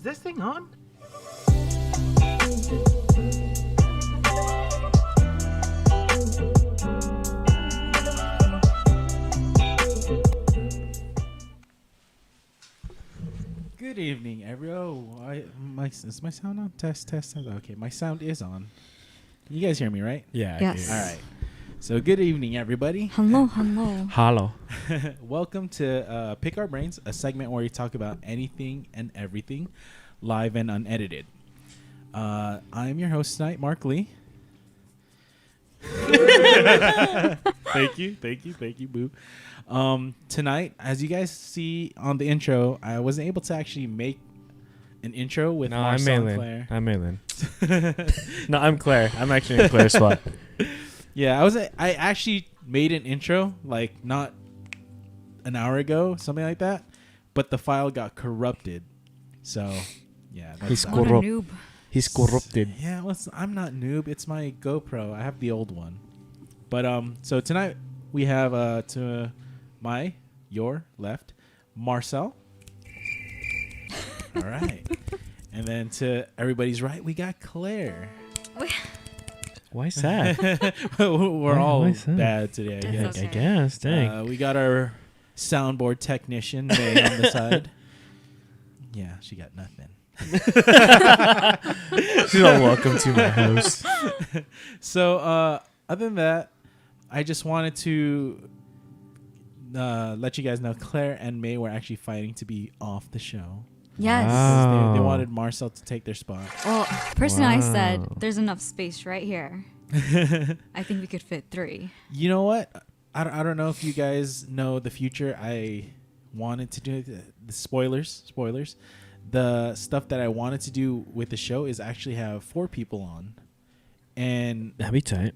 this thing on? Good evening, everyone. Is my sound on? Test. Okay, my sound is on. You guys hear me, right? Yeah. Yes. All right. So good evening, everybody. Hello. Welcome to Pick Our Brains, a segment where we talk about anything and everything, live and unedited. I am your host tonight, Mark Lee. Thank you, boo. Tonight, as you guys see on the intro, I wasn't able to actually make an intro with Marcel and Claire. I'm Malin. No, I'm Claire. I'm actually in Claire's spot. Yeah, I actually made an intro like not an hour ago, something like that, but the file got corrupted. So, yeah, that's What a noob. He's corrupted. Yeah, well, I'm not noob. It's my GoPro. I have the old one. But so tonight we have to your left, Marcel. All right. And then to everybody's right, we got Claire. Why sad? We're all why sad? bad today, I That's guess. okay. I guess. Dang. We got our soundboard technician, May, on the side. Yeah, she got nothing. She's all welcome to my house. So, other than that, I just wanted to let you guys know Claire and May were actually fighting to be off the show. Yes. Wow. They wanted Marcel to take their spot. Well, personally, I said Wow. there's enough space right here. I think we could fit 3. You know what? I don't know if you guys know the future. I wanted to do the spoilers. The stuff that I wanted to do with the show is actually have 4 people on, and That'd be tight.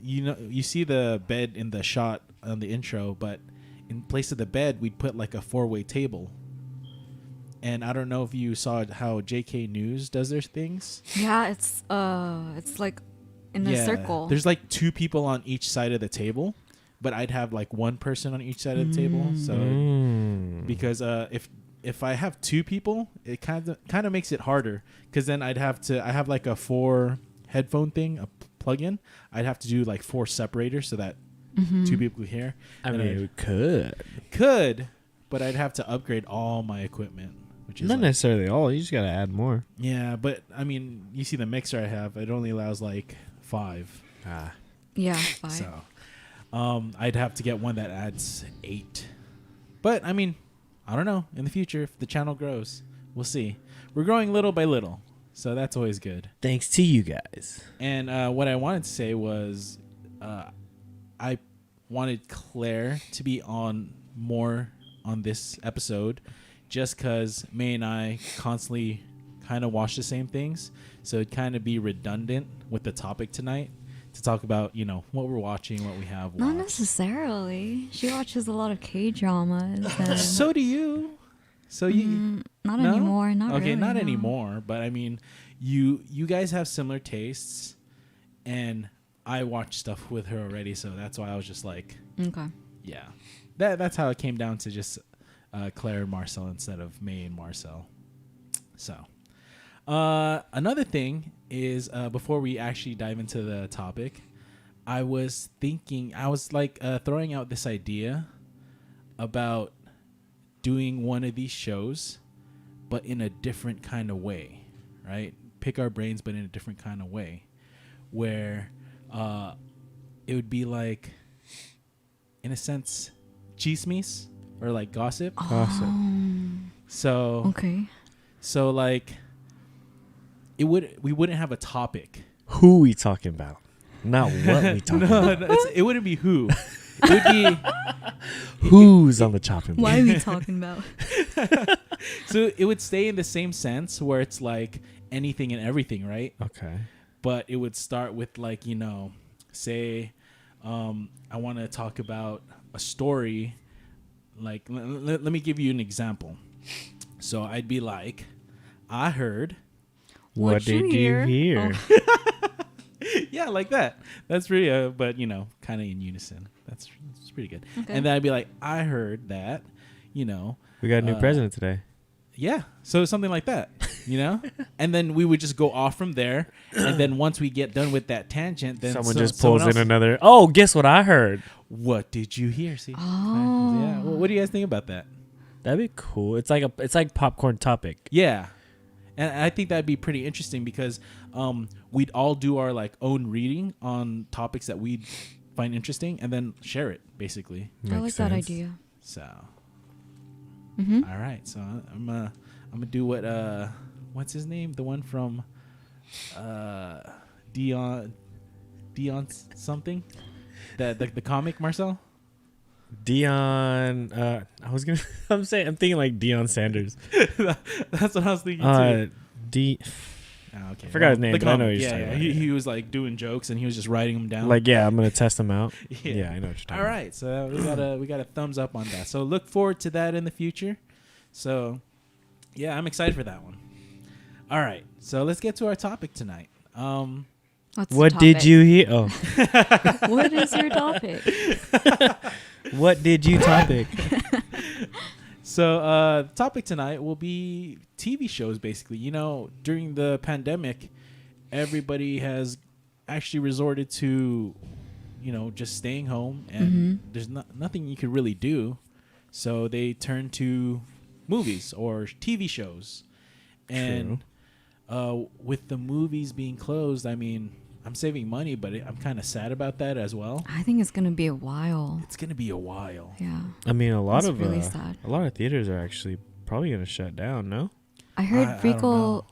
you see the bed in the shot on the intro, but in place of the bed, we'd put like a 4-way table. And I don't know if you saw how JK News does their things. Yeah, it's like in a circle. There's like 2 people on each side of the table, but I'd have like 1 person on each side of the table. So because if I have 2 people, it kind of makes it harder, because then I have like a 4 headphone thing, a plug-in. I'd have to do like 4 separators so that 2 people could hear. I mean, we Could, but I'd have to upgrade all my equipment, which is not like, necessarily all. You just gotta add more. yeah, but I mean, you see the mixer I have, it only allows like 5. Yeah, 5. So, I'd have to get one that adds 8. But I mean, I don't know. In the future, if the channel grows, we'll see. We're growing little by little, so that's always good. Thanks to you guys. And what I wanted to say was, I wanted Claire to be on more on this episode, just because May and I constantly kind of watch the same things, so it'd kind of be redundant with the topic tonight to talk about, what we're watching, what we have watched. Not necessarily. She watches a lot of K-dramas. And So do you. So you not no? anymore. Not okay, really, not no. anymore. But I mean, you guys have similar tastes, and I watch stuff with her already, so that's why I was just like, Okay. yeah, that's how it came down to just Claire and Marcel instead of May and Marcel. So, another thing is, before we actually dive into the topic, I was throwing out this idea about doing one of these shows, but in a different kind of way, right? Pick our brains, but in a different kind of way, where it would be like, in a sense, chismes or like gossip. Gossip. So Okay. so like we wouldn't have a topic. Who we talking about? Not what we talking about. No, it wouldn't be who. It would be Who's on the chopping block? What are we talking about? so it would stay in the same sense where it's like anything and everything, right? Okay. But it would start with like, say I want to talk about a story. Like, let me give you an example. So I'd be like, I heard. What did you hear? Oh. Yeah, like that. That's really, but kind of in unison. That's pretty good. Okay. And then I'd be like, I heard that, We got a new president today. Yeah. So something like that, and then we would just go off from there. And then once we get done with that tangent, then Someone just pulls in another. Oh, guess what I heard? What did you hear? See? Oh. Yeah. Well, what do you guys think about that? That'd be cool. It's like popcorn topic. Yeah. And I think that'd be pretty interesting because we'd all do our like own reading on topics that we'd find interesting and then share it basically. I like that idea. So, Mm-hmm. all right. So I'm gonna do what what's his name? The one from Dion something? The comic, Marcel? Dion. I'm thinking like Deion Sanders. That's what I was thinking too. Okay. I forgot his name, but I know what you're talking about. He was like doing jokes and he was just writing them down. Like, yeah, I'm gonna test them out. Yeah, I know what you're talking All right, so we got a thumbs up on that. So look forward to that in the future. So yeah, I'm excited for that one. All right, so let's get to our topic tonight. What did you hear? Oh, What is your topic? what did you topic? So the topic tonight will be TV shows, basically. You know, during the pandemic, everybody has actually resorted to, you know, just staying home, and there's nothing you could really do. So they turn to movies or TV shows. And with the movies being closed, I mean, I'm saving money, but I'm kind of sad about that as well. I think it's gonna be a while. It's gonna be a while. Yeah. I mean, a lot of theaters are actually probably gonna shut down. No, I heard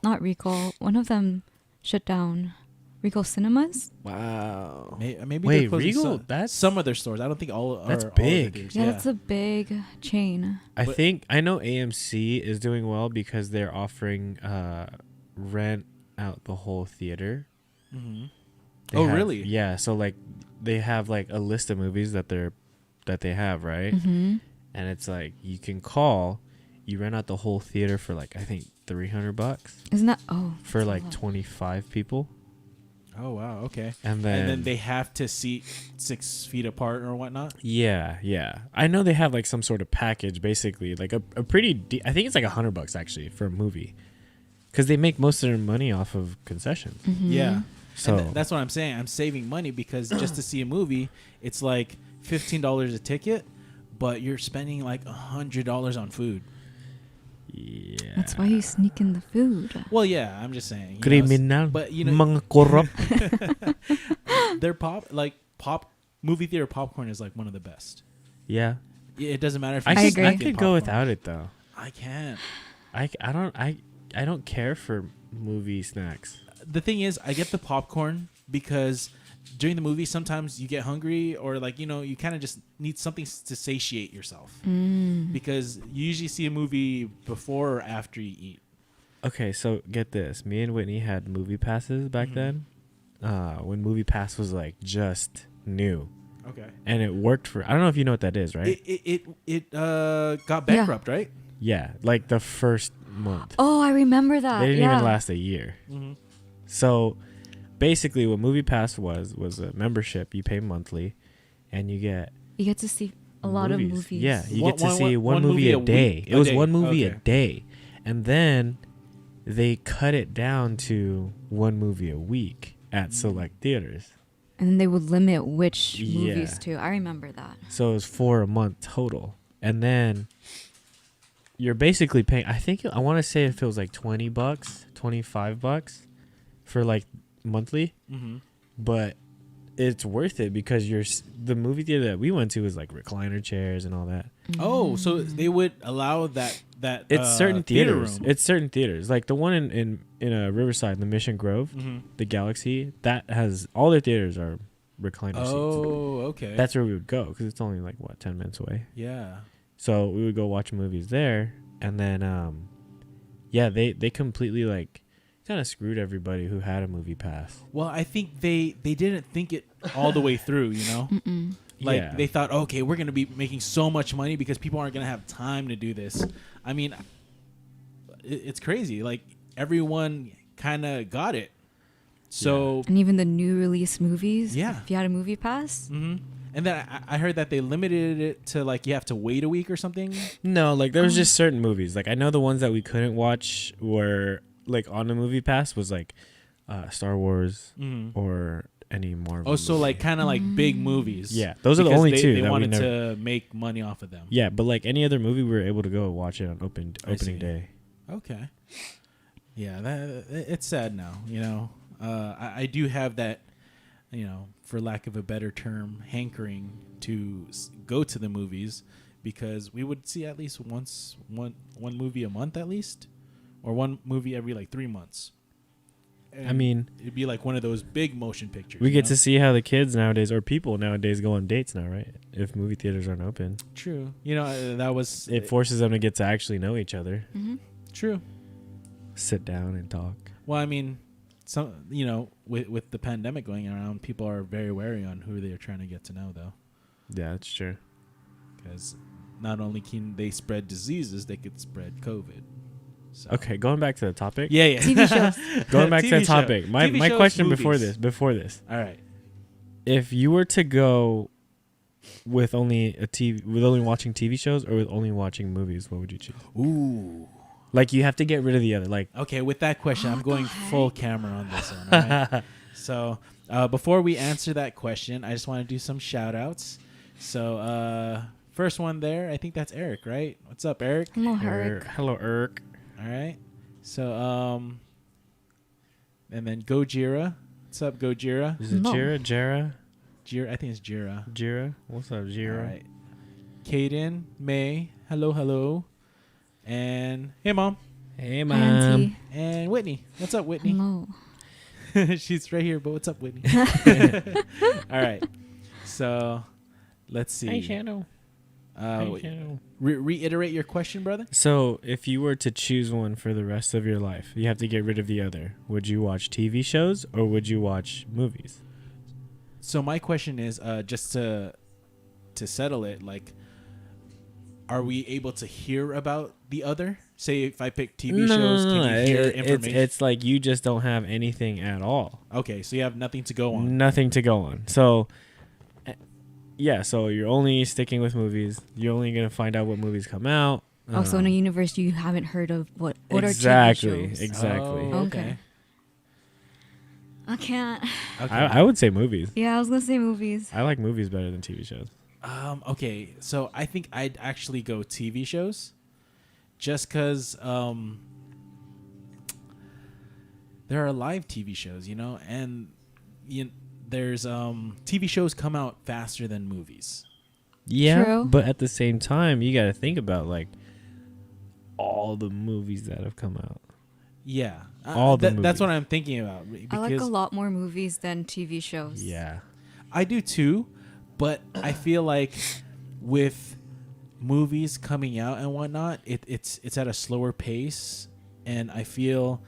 not Recall. One of them shut down. Recall Cinemas. wow. Maybe Wait, they're closing Regal? That's some of their stores. I don't think all. That's are all big. of the theaters. Yeah, that's a big chain. I know AMC is doing well because they're offering rent out the whole theater. Mm-hmm. Really? Yeah. So like, they have like a list of movies that they have, right? Mm-hmm. And it's like you can call, you rent out the whole theater for like I think $300. Isn't that for like 25 people? Oh wow. Okay. And then they have to seat 6 feet apart or whatnot. Yeah. I know they have like some sort of package, basically like a pretty. I think it's like $100 actually for a movie, because they make most of their money off of concessions. Mm-hmm. Yeah. So that's what I'm saying. I'm saving money because just to see a movie, it's like $15 a ticket, but you're spending like $100 on food. Yeah. That's why you sneak in the food. Well, yeah, I'm just saying. Criminal. But you know, mga corrupt. their pop movie theater popcorn is like one of the best. Yeah. It doesn't matter if I agree. I could go without it though. I can't. I don't care for movie snacks. The thing is, I get the popcorn because during the movie sometimes you get hungry, or like, you know, you kind of just need something to satiate yourself, because you usually see a movie before or after you eat. Okay, so get this. Me and Whitney had movie passes back then, when Movie Pass was like just new. Okay. And it worked for, I don't know if you know what that is, right? It got bankrupt, right? Yeah, like the first month. Oh, I remember that. They didn't even last a year. Mm-hmm. So basically what Movie Pass was a membership. You pay monthly and you get to see a lot of movies. Yeah, you get to see one movie a day. It was one movie a day. And then they cut it down to one movie a week at select theaters. And then they would limit which movies to. I remember that. So it was 4 a month total. And then you're basically paying, I want to say if it was like $20, $25 for like monthly. Mm-hmm. But it's worth it because the movie theater that we went to was like recliner chairs and all that. Oh, so they would allow that it's certain theaters. Room. It's certain theaters. Like the one in Riverside, the Mission Grove, the Galaxy, that has all their theaters are recliner seats. Oh, okay. That's where we would go because it's only like 10 minutes away. Yeah. So we would go watch movies there, and then they completely like kind of screwed everybody who had a movie pass. Well, I think they didn't think it all the way through, you know? Mm-mm. Like they thought, okay, we're going to be making so much money because people aren't going to have time to do this. I mean, it's crazy. Like everyone kind of got it. So and even the new release movies. Yeah. If you had a movie pass. Mm-hmm. And then I heard that they limited it to like you have to wait a week or something. No, like there was just certain movies. Like I know the ones that we couldn't watch were like on the movie pass was like Star Wars or any Marvel. Oh, so like kind of like big movies. Yeah, those are the because only they, two They that we wanted never. to make money off of them. Yeah, but like any other movie, we were able to go watch it on opening see. day. Okay. Yeah, it's sad now. You know, I do have that, you know, for lack of a better term, hankering to go to the movies, because we would see at least one movie a month at least, or one movie every like 3 months. And I mean, it'd be like one of those big motion pictures. we get to see how the kids nowadays or people nowadays go on dates now, right? If movie theaters aren't open. True. You know, that was It forces them to get to actually know each other, true. sit down and talk. Well, I mean, some, you know, with the pandemic going around, people are very wary on who they are trying to get to know, though, Yeah, that's true. because not only can they spread diseases, they could spread COVID. So. Okay, going back to the topic. Yeah. TV shows. Going back to TV the show. topic. My TV shows, question movies. before this. All right. If you were to go with only watching TV shows or with only watching movies, what would you choose? Ooh. Like you have to get rid of the other. Like Okay, with that question, I'm What going the heck? full camera on this one. All right? So before we answer that question, I just want to do some shout outs. So first one there, I think that's Eric, right? What's up, Eric? Hello, Herrick. Hello, Eric. All right. So and then Gojira. What's up, Gojira? Is it No. Jira? Jira, I think it's Jira. Jira? What's up, All Jira? right. Kaden, May, hello. And hey, Mom. Hey, Hi, mom. Auntie. And Whitney. What's up, Whitney? Hello. She's right here, but what's up, Whitney? All right. So let's see. Shadow. Reiterate your question, brother. So, if you were to choose one for the rest of your life, you have to get rid of the other. Would you watch TV shows or would you watch movies? So my question is, just to settle it, like, are we able to hear about the other? Say, if I pick TV shows, can you hear information? It's like you just don't have anything at all. Okay, so you have nothing to go on. Nothing to go on. So, yeah, so you're only sticking with movies. You're only going to find out what movies come out. Also, in a universe you haven't heard of, what are exactly, TV shows? exactly. Oh, Okay. I can't. Okay. I would say movies. Yeah, I was gonna say movies. I like movies better than TV shows. Okay, so I think I'd actually go TV shows, just because there are live TV shows, you know, and there's TV shows come out faster than movies. Yeah, True. but at the same time, you got to think about like all the movies that have come out. Yeah, All the that's movies. what I'm thinking about. I like a Because lot more movies than TV shows. Yeah. I do too, but I feel like with movies coming out and whatnot, it's at a slower pace, and I feel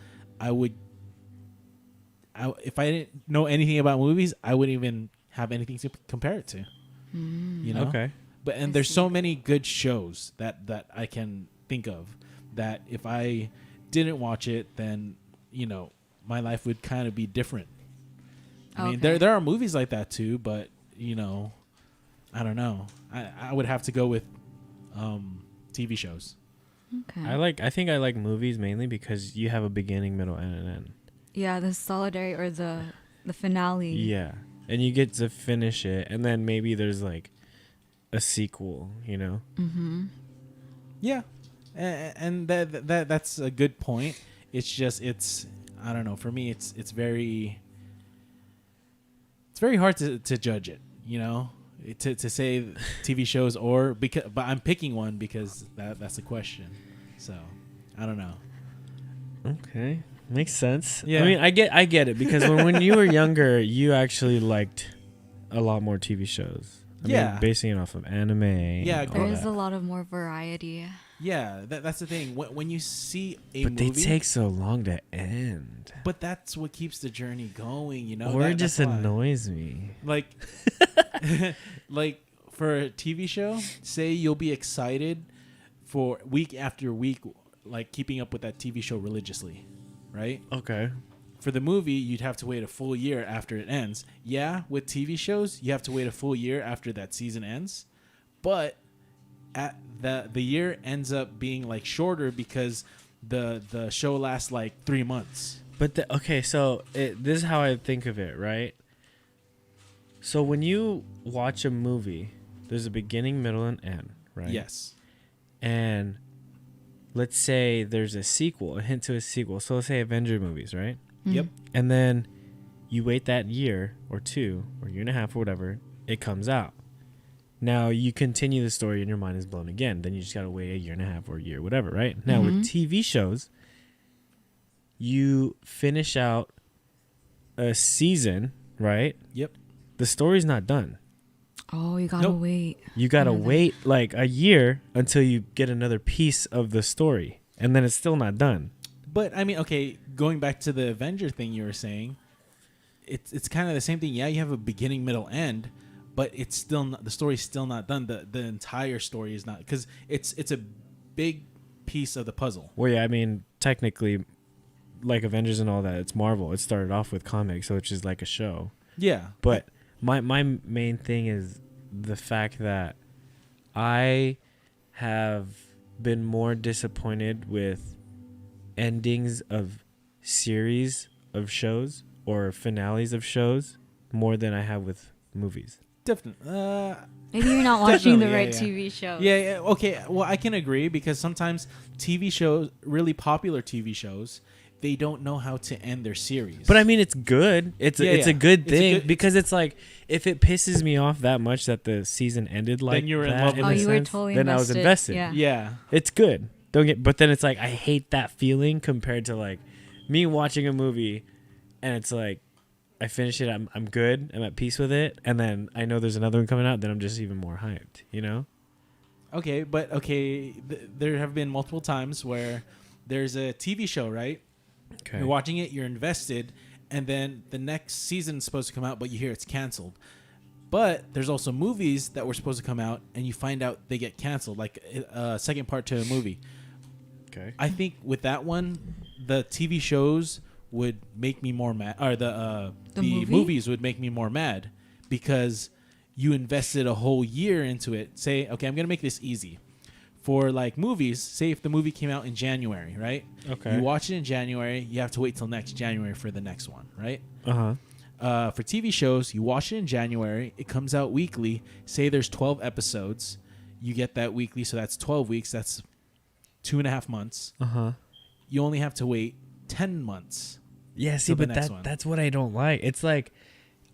if I didn't know anything about movies, I wouldn't even have anything to compare it to. You know? Okay. But I there's see. so many good shows that I can think of that if I didn't watch it, then my life would kind of be different. I mean, Okay. there are movies like that too, but I don't know. I would have to go with TV shows. Okay. I think I like movies mainly because you have a beginning, middle, and an end. Yeah, the solidarity or the finale. Yeah. And you get to finish it, and then maybe there's like a sequel, you know? Mm-hmm. Yeah, and that's a good point. It's just I don't know. For me, it's very hard to judge it. To say TV shows but I'm picking one because that's the question. So I don't know. Okay. Makes sense. Yeah. I mean, I get it because when you were younger, you actually liked a lot more TV shows. I mean, basing it off of anime. Yeah, and all There is that. a lot of more variety. Yeah, that's the thing. When you see a But movie, they take so long to end. but that's what keeps the journey going. Or it just that's why. annoys me. Like, like for a TV show, say you'll be excited for week after week, like keeping up with that TV show religiously, right? Okay. For the movie, you'd have to wait a full year after it ends. Yeah, with TV shows, you have to wait a full year after that season ends, but at the year ends up being like shorter because the show lasts like 3 months. But okay, so this is how I think of it, right? So when you watch a movie, there's a beginning, middle, and end, right? Yes. And let's say there's a sequel, a hint to a sequel. So let's say Avenger movies, right? Yep. And then you wait that year or two or year and a half or whatever, it comes out. Now you continue the story and your mind is blown again. Then you just got to wait a year and a half or a year, whatever, right? Now with TV shows, you finish out a season, right? Yep. The story's not done. Oh, you gotta wait. You gotta wait like a year until you get another piece of the story, and then it's still not done. But I mean, okay, going back to the Avenger thing you were saying, it's kind of the same thing. Yeah, you have a beginning, middle, end, but it's still not, the story's still not done. The entire story is not, because it's a big piece of the puzzle. Well, yeah, I mean, technically, like Avengers and all that, it's Marvel. It started off with comics, so it's just like a show. Yeah, but my main thing is the fact that I have been more disappointed with endings of series of shows or finales of shows more than I have with movies. Definitely. Maybe you're not watching the Definitely, right yeah. TV show. Yeah. Okay. Well, I can agree, because sometimes TV shows, really popular TV shows, they don't know how to end their series. But I mean, it's good. It's a good thing, because it's like, if it pisses me off that much that the season ended like then you were in that, love with Oh, it. you were totally then invested. I was invested. Yeah. Yeah. It's good. But then it's like, I hate that feeling compared to like me watching a movie and it's like, I finish it, I'm good, I'm at peace with it, and then I know there's another one coming out, then I'm just even more hyped, you know? Okay, but there have been multiple times where there's a TV show, right? Okay. You're watching it, you're invested, and then the next season's supposed to come out, but you hear it's canceled. But there's also movies that were supposed to come out, and you find out they get canceled, like a second part to a movie. Okay. I think with that one, the TV shows would make me more mad, or the movie? movies would make me more mad, because you invested a whole year into it. Say, okay, I'm gonna make this easy. For like movies, say if the movie came out in January, right? Okay. You watch it in January, you have to wait till next January for the next one, right? Uh-huh. For TV shows, you watch it in January, it comes out weekly. Say there's 12 episodes, you get that weekly, so that's 12 weeks. That's 2.5 months. Uh-huh. You only have to wait 10 months. Yeah, see, to the but next one. that's what I don't like. It's like,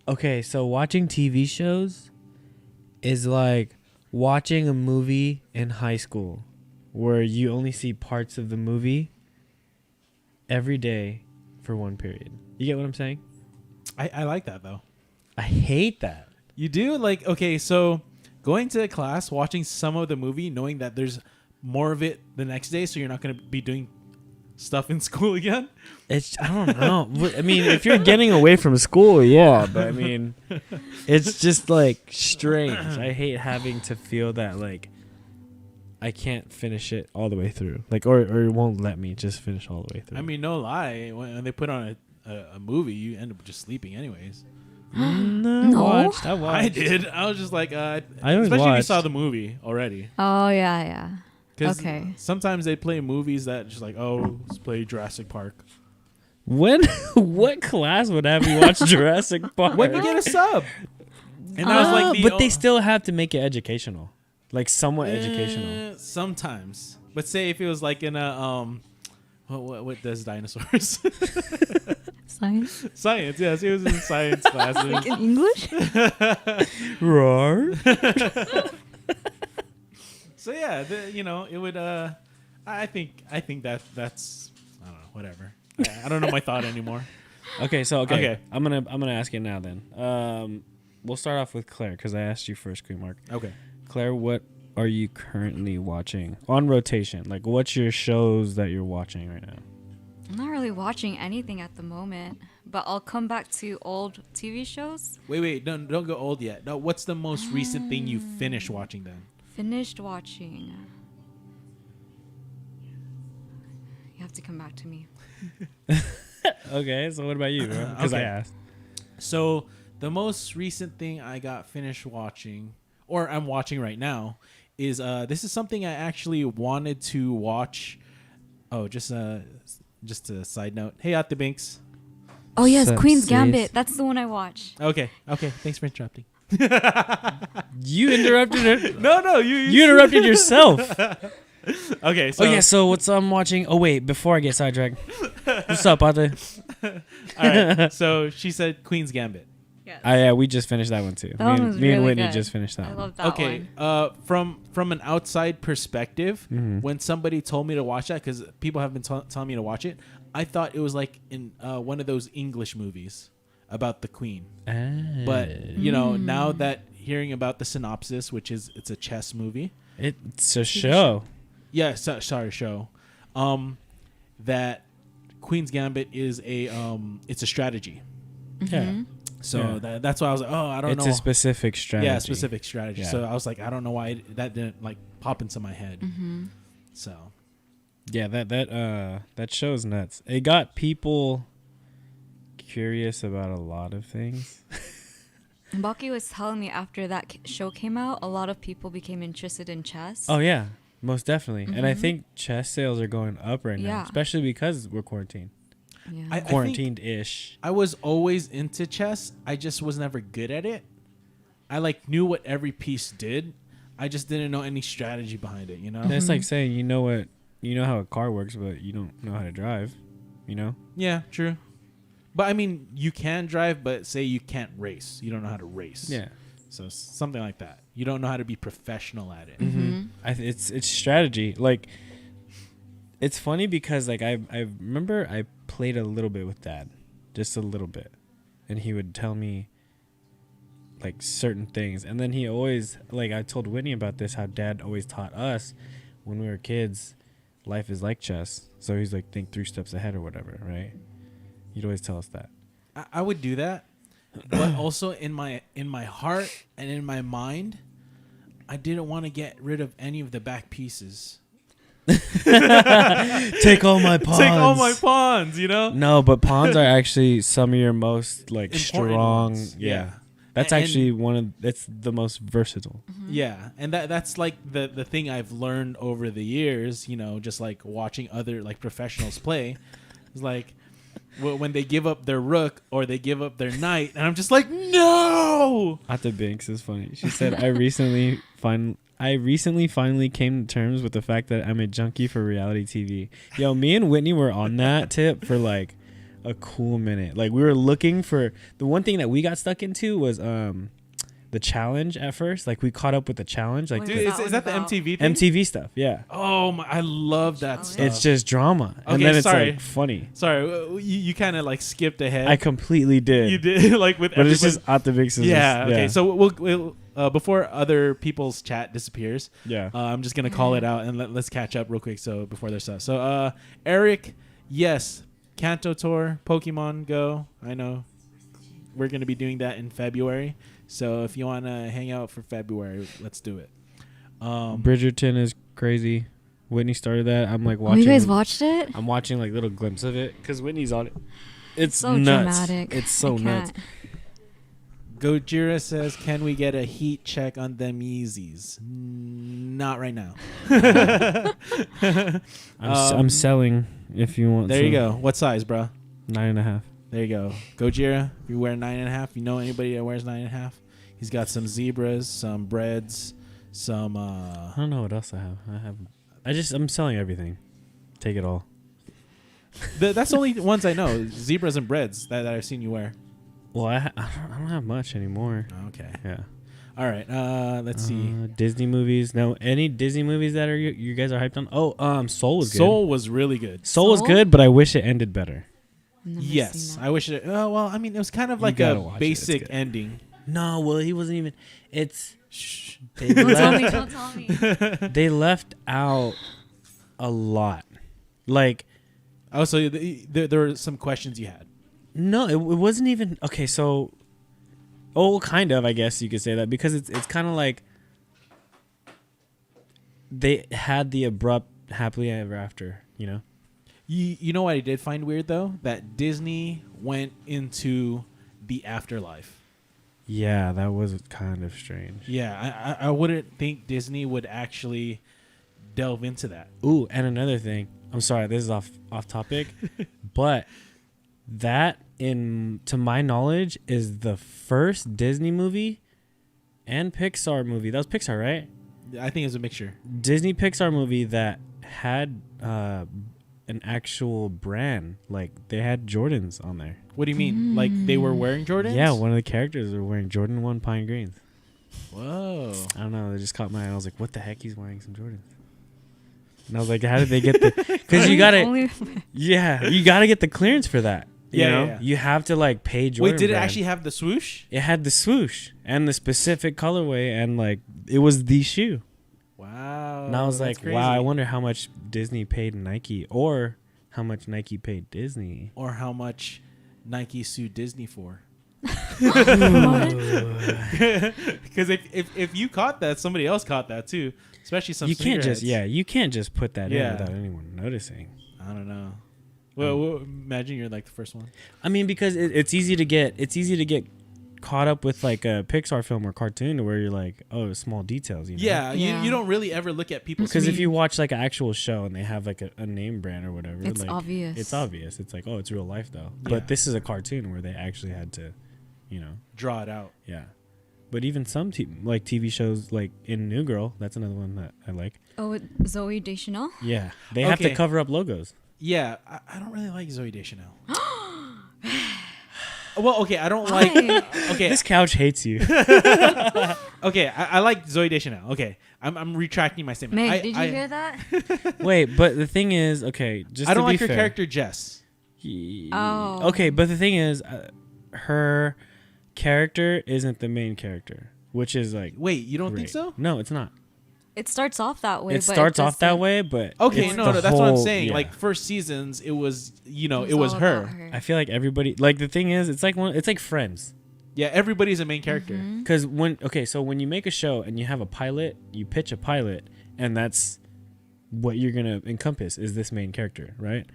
okay, so watching TV shows is like watching a movie in high school where you only see parts of the movie every day for one period. You get what I'm saying? I like that, though. I hate that. You do? Like, okay, so going to class, watching some of the movie, knowing that there's more of it the next day, so you're not going to be doing stuff in school again? I don't know. I mean, if you're getting away from school, yeah, but I mean, it's just like strange. I hate having to feel that like I can't finish it all the way through, like, or it won't let me just finish all the way through. I mean, no lie. When they put on a movie, you end up just sleeping anyways. No. I watched. I did. I was just like, always especially if you watched. saw the movie already. Oh, yeah. Because Okay. sometimes they play movies that just like, oh, let's play Jurassic Park. What class would have you watch Jurassic Park? When you get a sub. And that was like the but they still have to make it educational, like somewhat educational. Sometimes. But say if it was like in a what does dinosaurs? Science? Science, yes. It was in science classes. Like in English? Roar. So yeah, it would. I think that's I don't know, whatever. I don't know my thought anymore. Okay. Okay. I'm gonna ask it now then. We'll start off with Claire because I asked you first, GGmarclee. Okay. Claire, what are you currently watching on rotation? Like, what's your shows that you're watching right now? I'm not really watching anything at the moment, but I'll come back to old TV shows. Wait, don't go old yet. No, what's the most recent thing you finished watching then? Finished watching. You have to come back to me. Okay, so what about you? Because I Okay. asked. So the most recent thing I got finished watching, or I'm watching right now, is this is something I actually wanted to watch. Oh, just a side note. Hey, At the Binks. Oh yes, Queen's series. Gambit. That's the one I watched. Okay. Thanks for interrupting. You interrupted it. No, You interrupted yourself. Okay. So Oh yeah. So what's I'm watching? Oh wait, before I get sidetracked, what's up, Ate? all right. So she said Queen's Gambit. Yes. Yeah, we just finished that one too. That one was Me and really Whitney good. just finished that I one. love that Okay. one. From an outside perspective, Mhm. when somebody told me to watch that, because people have been telling me to watch it, I thought it was like in one of those English movies about the Queen. But you know, now that hearing about the synopsis, which is it's a chess movie. It's a show. Yeah, sorry, show. That Queen's Gambit is it's a strategy. Yeah. So that's why I was like, oh, I don't know. It's a specific strategy. Yeah, specific strategy. Yeah. So I was like, I don't know why that didn't like pop into my head. Mm-hmm. So Yeah, that show's nuts. It got people curious about a lot of things. Baki was telling me after that show came out, a lot of people became interested in chess. Oh yeah, most definitely. And I Mhm. think chess sales are going up right now, Yeah. especially because we're quarantined. Yeah. I think Quarantined-ish. I was always into chess. I just was never good at it. I like knew what every piece did. I just didn't know any strategy behind it. You know? That's like saying you know how a car works, but you don't know how to drive. You know? Yeah, true. But I mean, you can drive, but say you can't race. You don't know how to race. Yeah. So something like that. You don't know how to be professional at it. Mm-hmm. It's strategy. Like, it's funny because like I remember I played a little bit with Dad, just a little bit, and he would tell me like certain things, and then he always like I told Whitney about this, how Dad always taught us when we were kids, life is like chess. So he's like, think 3 steps ahead or whatever, right? He'd always tell us that. I would do that, but also in my heart and in my mind, I didn't want to get rid of any of the back pieces. Take all my pawns. Take all my pawns, you know? No, but pawns are actually some of your most like Important strong. ones. Yeah. That's And- actually it's the most versatile. Yeah, and that's like the thing I've learned over the years, you know, just like watching other like professionals play. It's like when they give up their rook or they give up their knight, and I'm just like, no. Atta Binks is funny. She said, I recently finally came to terms with the fact that I'm a junkie for reality TV. Yo, me and Whitney were on that tip for like a cool minute. Like we were looking for the one thing that we got stuck into was the challenge at first. Like we caught up with the challenge. Like What Dude, is is that that the one about? MTV thing? MTV stuff. Yeah. Oh my, I love that Challenge? stuff. It's just drama. And Okay, then it's sorry. like funny. Sorry, you kind of like skipped ahead. I completely did. You did like with But it's everybody- just Atta Binks. yeah. Okay, so we'll before other people's chat disappears, yeah. I'm just gonna call it out and let's catch up real quick. So before their stuff. So Eric, yes, Kanto Tour, Pokemon Go. I know we're gonna be doing that in February. So if you wanna hang out for February, let's do it. Bridgerton is crazy. Whitney started that. I'm like Oh, watching. you guys watched it? I'm watching like little glimpses of it because Whitney's on it. It's So nuts. dramatic. It's so I nuts. can't. Gojira says, "Can we get a heat check on them Yeezys?" Not right now. I'm selling if you want. There you some. go. What size, bro? 9.5. There you go. Gojira, if you wear 9.5, you know anybody that wears 9.5? He's got some zebras, some breads, some. I don't know what else I have. I'm selling everything. Take it all. That's the only ones I know. Zebras and breads that I've seen you wear. Well, I don't have much anymore. Okay. Yeah. All right. Let's see. Disney movies. No, any Disney movies that are you guys are hyped on? Oh, Soul was good. Soul was really good. Soul was Soul? good, but I wish it ended better. Never Yes, seen I that. wish it. Well, I mean, it was kind of You like gotta a watch it, it's basic good. ending. No, well, he wasn't even. It's Shh. they Don't tell me. left, Don't tell me. they left out a lot. Like Oh, so there were some questions you had. no, it wasn't even okay. So, kind of, I guess you could say that because it's kind of like they had the abrupt happily ever after. You know. You know what I did find weird though? That Disney went into the afterlife. Yeah, that was kind of strange. Yeah, I wouldn't think Disney would actually delve into that. Ooh, and another thing. I'm sorry, this is off topic, but that to my knowledge, is the first Disney movie and Pixar movie. That was Pixar, right? I think it's a mixture. Disney Pixar movie that had an actual brand. Like, they had Jordans on there. What do you mean? Like they were wearing Jordans? Yeah, one of the characters were wearing Jordan 1 Pine Greens. Whoa. I don't know. They just caught my eye. I was like, what the heck? He's wearing some Jordans. And I was like, how did they get the... Because you got to... Yeah, you got to get the clearance for that. You know? Yeah. You have to, like, pay Jordan. Wait, did it brand. actually have the swoosh? It had the swoosh and the specific colorway, and, like, it was the shoe. Wow. And I was like, crazy. wow, I wonder how much Disney paid Nike, or how much Nike paid Disney. Or how much Nike sued Disney for. What? Because if you caught that, somebody else caught that too. Especially some. You can't just sneakerheads. you can't just put that in without anyone noticing. I don't know. Well, imagine you're like the first one. I mean, because it's easy to get caught up with like a Pixar film or cartoon where you're like, oh, small details. You know? Yeah, Yeah. You don't really ever look at people's. Because if you watch like an actual show and they have like a name brand or whatever, It's like, obvious. It's obvious. It's like, oh, it's real life though. Yeah. But this is a cartoon where they actually had to, draw it out. Yeah. But even some like TV shows, like in New Girl, that's another one that I like. Oh, with Zoe Deschanel? Yeah, they have to cover up logos. Yeah, I don't really like Zoe Deschanel. Well, okay, I don't like. Okay, This couch hates you. okay, I like Zoe Deschanel. Okay, I'm retracting my statement. Meg, did you hear that? Wait, but the thing is, okay, just I don't to be like her fair, character Jess. Oh. Okay, but the thing is, her character isn't the main character, which is like. Wait, you don't think great. so? No, it's not. It starts off that way. It starts off that way, but Okay, it's no, the that's what I'm whole- saying. yeah. Like first seasons, it was it all was about her. I feel like everybody, like the thing is, it's like Friends. Yeah, everybody's a main character. Because so when you make a show and you have a pilot, you pitch a pilot, and that's what you're gonna encompass is this main character, right?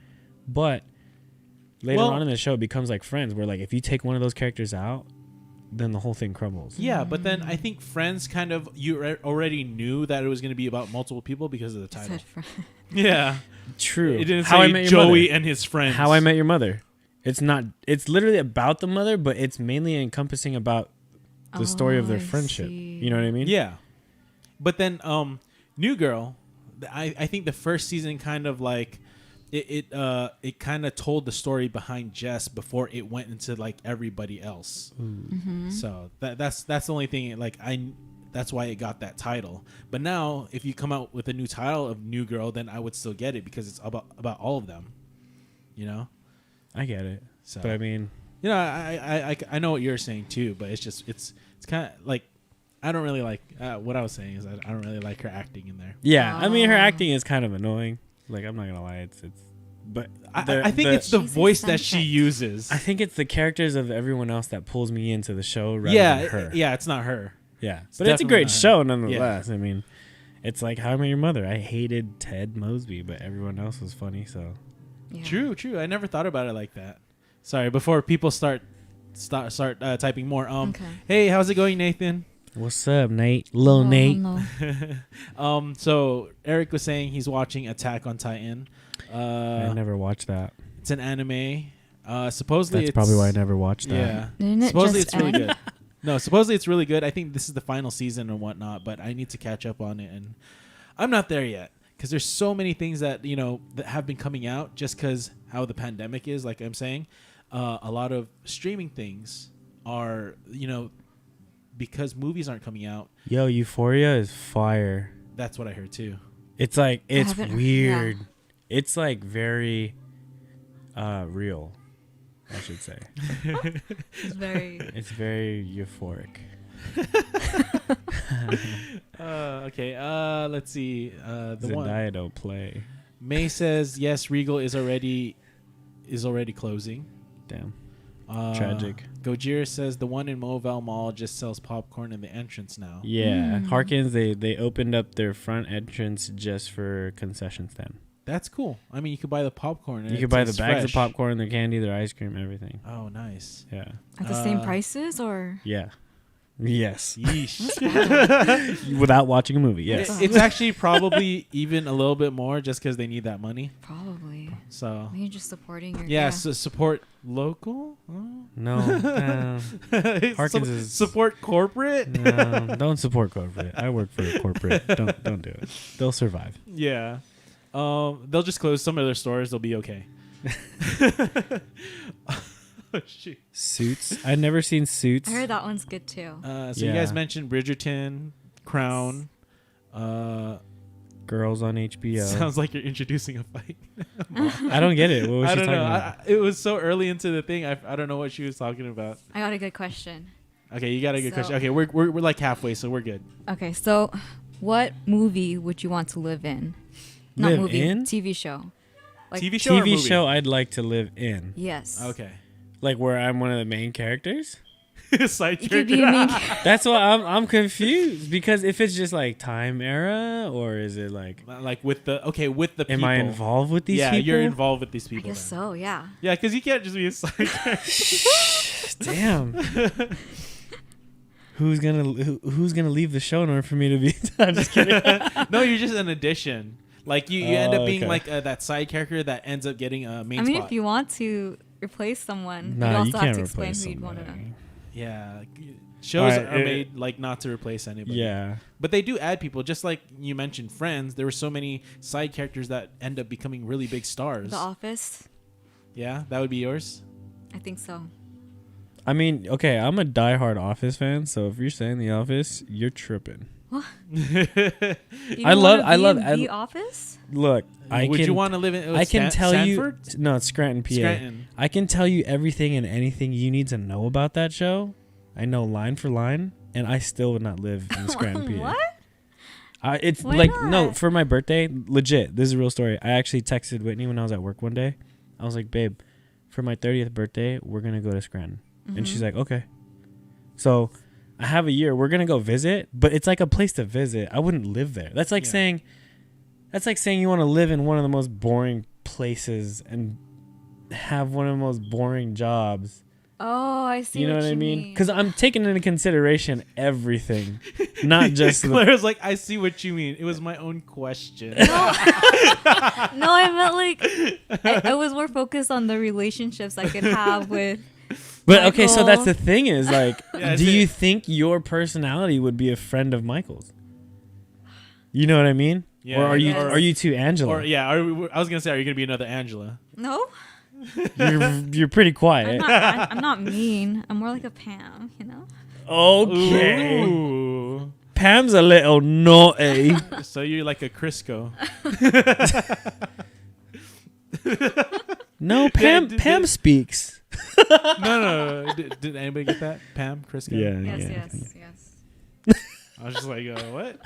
But later on in the show, it becomes like Friends, where like if you take one of those characters out, then the whole thing crumbles. Yeah, but then I think Friends kind of already knew that it was going to be about multiple people because of the title. Yeah, True. it didn't How I say Met Your Joey Mother. and his friends. How I Met Your Mother. It's not. It's literally about the mother, but it's mainly encompassing about the story of their I friendship. see. You know what I mean? Yeah, but then New Girl, I think the first season kind of like it kind of told the story behind Jess before it went into like everybody else. So that's the only thing. Like that's why it got that title. But now if you come out with a new title of New Girl, then I would still get it because it's about all of them. You know. I get it. So, but I mean, you know, I know what you're saying too, but it's just it's kind of like I don't really like what I was saying is I don't really like her acting in there. yeah. I mean, her acting is kind of annoying. Like, I'm not gonna lie, it's. But I think it's the She's voice that she eccentric. uses. I think it's the characters of everyone else that pulls me into the show rather than her. Yeah, it's not her. Yeah, It's but it's a definitely great not her. show nonetheless. I mean, it's like How I Met Your Mother. I hated Ted Mosby, but everyone else was funny. So Yeah. True. I never thought about it like that. Sorry, before people start typing more. Okay. Hey, how's it going, Nathan? what's up, Nate? Lil Nate. No. So Eric was saying he's watching Attack on Titan. I never watched that. It's an anime. Supposedly That's it's probably why I never watched that. Yeah. Didn't it Supposedly just it's really end? good. No, supposedly it's really good. I think this is the final season and whatnot, but I need to catch up on it, and I'm not there yet because there's so many things that that have been coming out just because how the pandemic is. Like I'm saying, a lot of streaming things are because movies aren't coming out. Yo, Euphoria is fire. That's what I heard too. It's like it's haven't- weird. yeah. It's like very real, I should say. It's very. It's very euphoric. Okay. Let's see. The one Zendaya don't play. May says yes. Regal is already closing. Damn. Tragic. Gojira says the one in Moval Mall just sells popcorn in the entrance now. Yeah, Harkins. They opened up their front entrance just for concession stand. That's cool. I mean, you could buy the popcorn. And You it could buy the tastes bags of fresh. popcorn, their candy, their ice cream, everything. Oh, nice. Yeah. At the same prices or? Yeah. Yes. Yeesh. Without watching a movie. Yes. It's actually probably even a little bit more just because they need that money. Probably. So You're just supporting your. yeah, so support local. Oh. No, Harkins is support corporate. No, don't support corporate. I work for a corporate. Don't do it. They'll survive. Yeah, they'll just close some of their stores. They'll be okay. Oh, shoot. Suits. I've never seen Suits. I heard that one's good too. So you guys mentioned Bridgerton, Crown. Girls on HBO. Sounds like you're introducing a fight. I don't get it. What was I she don't talking know. about? It was so early into the thing. I don't know what she was talking about. I got a good question. Okay, you got a good question. Okay, we're like halfway, so we're good. Okay, so what movie would you want to live in? Not Live movie, in? TV show. Like, TV show or TV movie? show I'd like to live in. Yes. Okay. Like where I'm one of the main characters? Side You could character. be a main. That's why I'm confused because if it's just like time era or is it like with the people. am I involved with these yeah, people? you're involved with these I people. guess then. so. Yeah. Yeah, because you can't just be a side character. Damn. Who's gonna leave the show in order for me to be? I'm just kidding. No, you're just an addition. Like you end up being okay. like that side character that ends up getting a main I mean, spot. if you want to replace someone, Nah, you also you have can't to explain replace who you'd want to. somebody. Yeah, shows Alright, are made like not to replace anybody. Yeah. But they do add people, just like you mentioned Friends. There were so many side characters that end up becoming really big stars. The Office. Yeah, that would be yours. I think so. I mean, okay, I'm a diehard Office fan, so if you're saying The Office, you're tripping. I love The Office. Look, Would you want to live in? I can tell Sanford? you. No, it's Scranton, PA. Scranton. I can tell you everything and anything you need to know about that show. I know line for line, and I still would not live in Scranton, PA. What? It's Why like not? no, for my birthday, legit. This is a real story. I actually texted Whitney when I was at work one day. I was like, "Babe, for my 30th birthday, we're gonna go to Scranton," and she's like, "Okay." So I have a year. We're gonna go visit, but it's like a place to visit. I wouldn't live there. That's like saying you want to live in one of the most boring places and have one of the most boring jobs. Oh, I see. You know what I mean? Because I'm taking into consideration everything, not just the. Claire's like, I see what you mean. It was my own question. No, I meant like I was more focused on the relationships I could have with. But okay, so Michael. that's the thing is like, Yeah, do you think your personality would be a friend of Michael's? You know what I mean? Yeah, or Yes. are you too Angela? Or yeah, I was gonna say, are you gonna be another Angela? No, You're pretty I'm quiet. not. I'm not mean. I'm more like a Pam. You know. Okay. Ooh. Pam's a little naughty. So you're like a Crisco. No, Pam. did- Pam speaks. No. Did anybody get that? Pam, Crisco? Yeah. Yes. I was just like, what?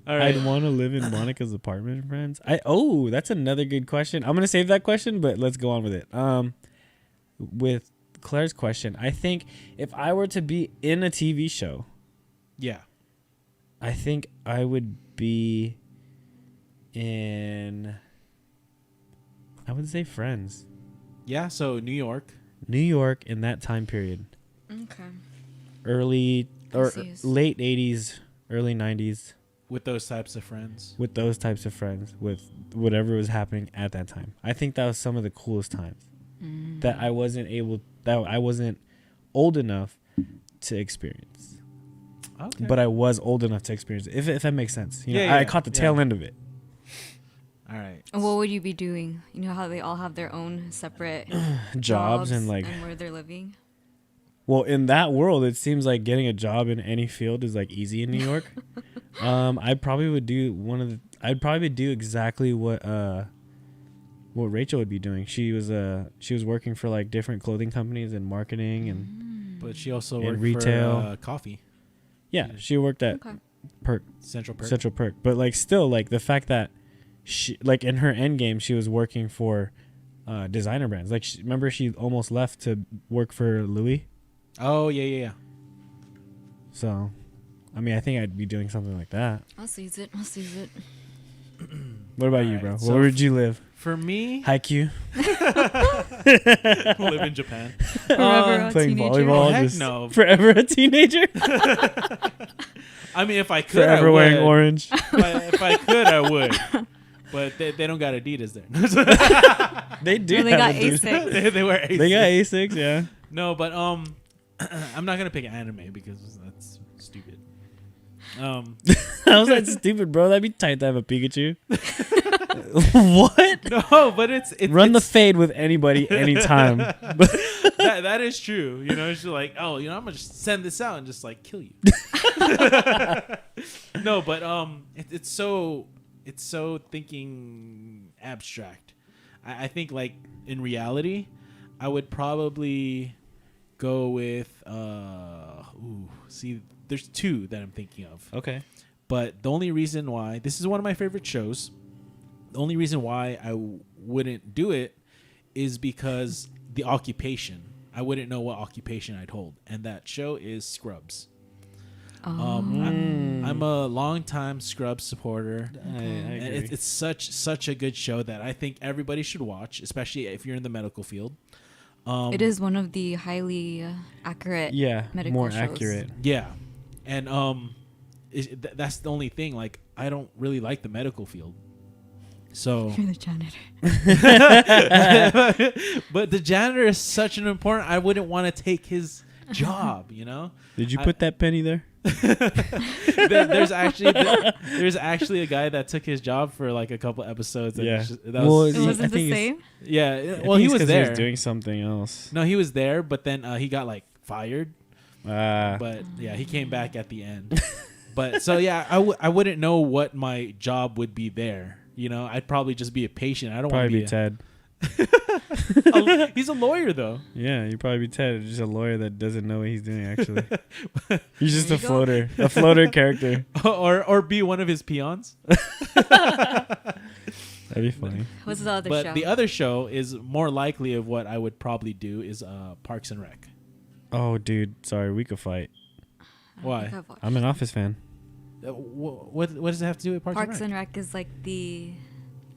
All right. I'd want to live in Monica's apartment, friends. That's another good question. I'm gonna save that question, but let's go on with it. With Claire's question, I think if I were to be in a TV show, Yeah. I think I would be in. I would say Friends, Yeah. So New York. New York in that time period, Okay. early or Yes. late '80s, early '90s. With those types of friends. With those types of friends, with whatever was happening at that time. I think that was some of the coolest times that I wasn't old enough to experience. Okay. But I was old enough to experience it, if that makes sense. You know, Yeah, I caught the tail end of it. All right. And what would you be doing? You know how they all have their own separate Jobs and like, and where they're living. well, in that world, it seems like getting a job in any field is like easy in New York. I probably would do I'd probably do exactly what Rachel would be doing. She was working for like different clothing companies and marketing and But she also In worked retail. for coffee. yeah, she worked at Okay. Perk. Central Perk. Central Perk. But like still like the fact that she like in her end game she was working for designer brands. Like remember she almost left to work for Louis. Oh yeah. So I mean I think I'd be doing something like that. I'll seize it. What about you, Alright, bro? so Where would you live? For me, Haikyuu? live in Japan. Forever a Playing teenager. volleyball? Heck just no. Forever a teenager? I mean, if I could, I Forever would. wearing orange? If I could, I would. but they don't got Adidas there. They do. No, they got have a dude. Asics. they wear Asics. They got Asics, yeah. No, but I'm not gonna pick anime because that's stupid. How's that stupid, bro? That'd be tight to have a Pikachu. What? No, but it's Run the fade with anybody anytime. that is true. You know, it's just like, oh, you know, I'm gonna just send this out and just like kill you. No, but it's so thinking abstract. I think like in reality, I would probably go with there's two that I'm thinking of. Okay. But the only reason why this is one of my favorite shows, the only reason why I wouldn't do it is because the occupation. I wouldn't know what occupation I'd hold, and that show is Scrubs. I'm a longtime Scrubs supporter. I agree. It's such a good show that I think everybody should watch, especially if you're in the medical field. It is one of the highly accurate medical more shows. accurate. Yeah, and that's the only thing. Like, I don't really like the medical field, so. You're the janitor. But the janitor is such an important. I wouldn't want to take his job. You know. Did you put that penny there? There's actually a guy that took his job for like a couple episodes. Yeah. It wasn't the same. Yeah. Well, he was there. He was doing something else. No, he was there, but then he got like fired. But But yeah, he came back at the end. But so yeah, I wouldn't know what my job would be there. You know, I'd probably just be a patient. I don't want to probably be be Ted. He's a lawyer though. Yeah, you'd probably be Ted. Just a lawyer that doesn't know what he's doing. Actually, he's just There a you floater, a floater character. or be one of his peons. That'd be funny. What's the other But show? the other show is more likely of what I would probably do is Parks and Rec. Oh, dude, sorry, we could fight. I don't Why? think I've watched I'm an Office fan. What does it have to do with Parks, Parks and and Rec is like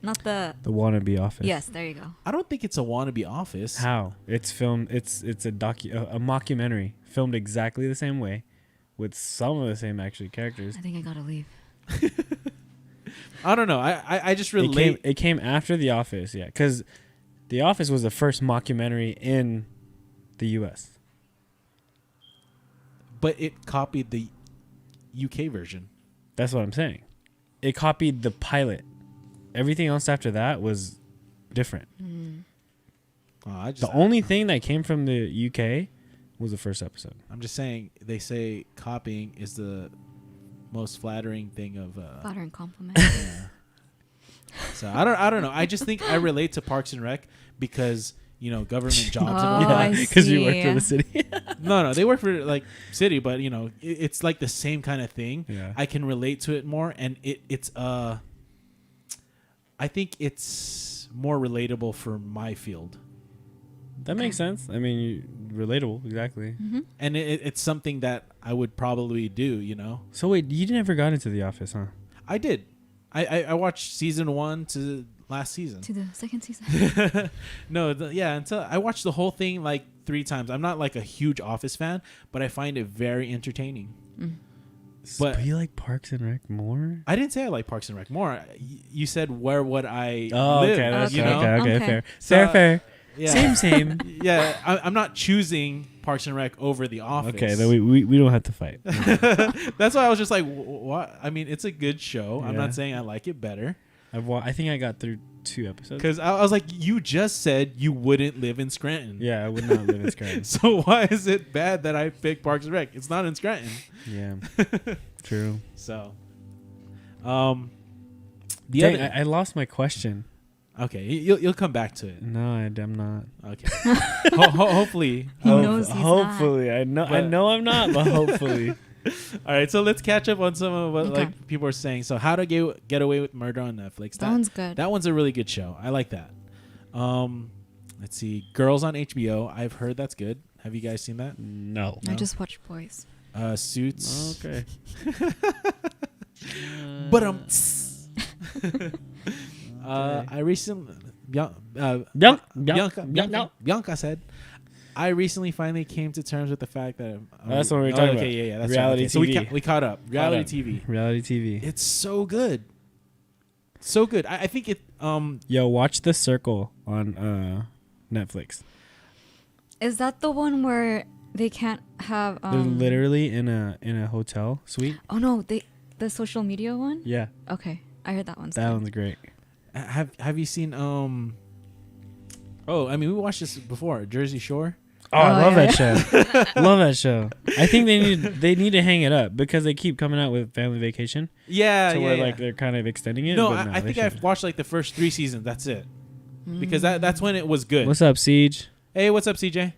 not the. The wannabe Office. Yes, there you go. I don't think it's a wannabe Office. How? It's filmed. It's a a mockumentary filmed exactly the same way, with some of the same actually characters. I think I gotta leave. I don't know. I just relate. It came after The Office, yeah, because The Office was the first mockumentary in the U.S. But it copied the UK version. That's what I'm saying. It copied the pilot. Everything else after that was different. The only thing that came from the UK was the first episode. I'm just saying, they say copying is the most flattering thing of Flattering compliment. yeah. So I don't know. I just think I relate to Parks and Rec because, you know, government jobs and all Oh, that. I Because you work see. for the city. No, they work for like city, but you know, it's like the same kind of thing. Yeah. I can relate to it more, and it's I think it's more relatable for my field, That makes sense. I mean, relatable, exactly. and it's something that I would probably do. You know, So wait, you never got into The Office, huh? I did. I watched season 1 to last season. To the second season. No, until I watched the whole thing like 3 times. I'm not like a huge Office fan, but I find it very entertaining. But you like Parks and Rec more? I didn't say I like Parks and Rec more. You said where would I Oh, live? okay, that's you know? okay, Okay. fair. So, fair. Yeah. Same. Yeah, I'm not choosing Parks and Rec over The Office. Okay, then we don't have to fight. That's why I was just like, what? I mean, it's a good show. I'm Yeah. not saying I like it better. I think I got through 2 episodes. Because I was like, you just said you wouldn't live in Scranton. Yeah, I would not live in Scranton. So why is it bad that I picked Parks and Rec? It's not in Scranton. Yeah, true. So, Dang, I lost my question. Okay, you'll come back to it. No, I'm not. Okay. Hopefully. He knows he's hopefully, I know I'm not, but hopefully. All right, so let's catch up on some of what Okay. like people are saying. So, How to Get Away with Murder on Netflix. That one's good. That one's a really good show. I like that. Let's see, Girls on HBO. I've heard that's good. Have you guys seen that? No. I just watched Boys. Suits. Okay. But I recently Bianca said I recently finally came to terms with the fact that That's what we were talking about. Okay, yeah, that's Reality right. Okay, so TV. we caught up. Reality TV. Reality TV. It's so good. so good. I think it. Yo, watch The Circle on Netflix. Is that the one where they can't have? They're literally in a hotel suite. Oh no, the social media one. Yeah, Okay, I heard that one's that good. one's great. Have you seen Oh, I mean, we watched this before. Jersey Shore. Oh, I love yeah. that show. Love that show. I think they need to hang it up because they keep coming out with Family Vacation. Yeah, to yeah, where yeah. like they're kind of extending it. No, but I think I've watched like the first 3 seasons. That's it. Because that's when it was good. What's up, Siege? Hey, what's up, CJ?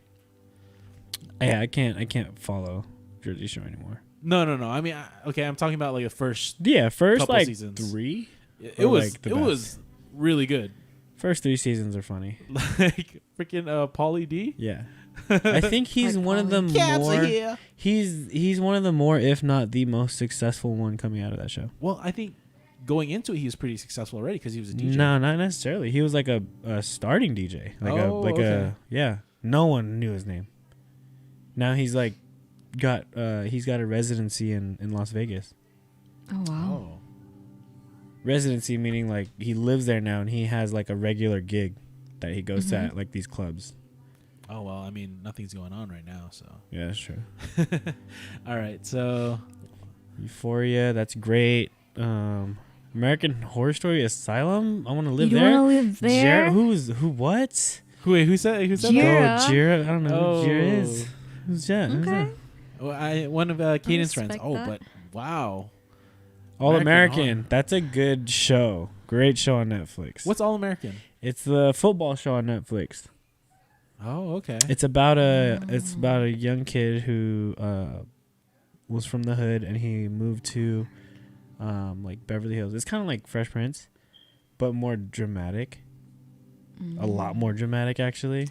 Yeah, I can't follow Jersey Shore anymore. No. I mean, okay, I'm talking about like the first. Yeah, first Couple like seasons. 3. It Or, was like, the it best. was really good. First 3 seasons are funny. Like freaking Pauly D. Yeah. I think he's Like one of the Cats are more. here. He's one of the more, if not the most successful one coming out of that show. Well, I think going into it, he was pretty successful already because he was a DJ. No, not necessarily. He was like a starting DJ. Like okay. yeah. No one knew his name. Now he's like got a residency in Las Vegas. Oh wow. Oh. Residency meaning like he lives there now and he has like a regular gig that he goes to at like these clubs. Oh well, I mean, nothing's going on right now, so. Yeah, that's true. All right, so. Euphoria, that's great. American Horror Story Asylum. I want to live You there. want to live there? Who? What? Who said Jira. that? Oh, Jira. I don't know Oh. who Jira is. Who's that? Who's Okay. that? Well, one of Caden's friends. respect Oh, that. but wow. All American American. Horror. That's a good show. Great show on Netflix. What's All American? It's the football show on Netflix. Oh, okay. It's about a young kid who was from the hood and he moved to like Beverly Hills. It's kind of like Fresh Prince, but more dramatic. A lot more dramatic, actually.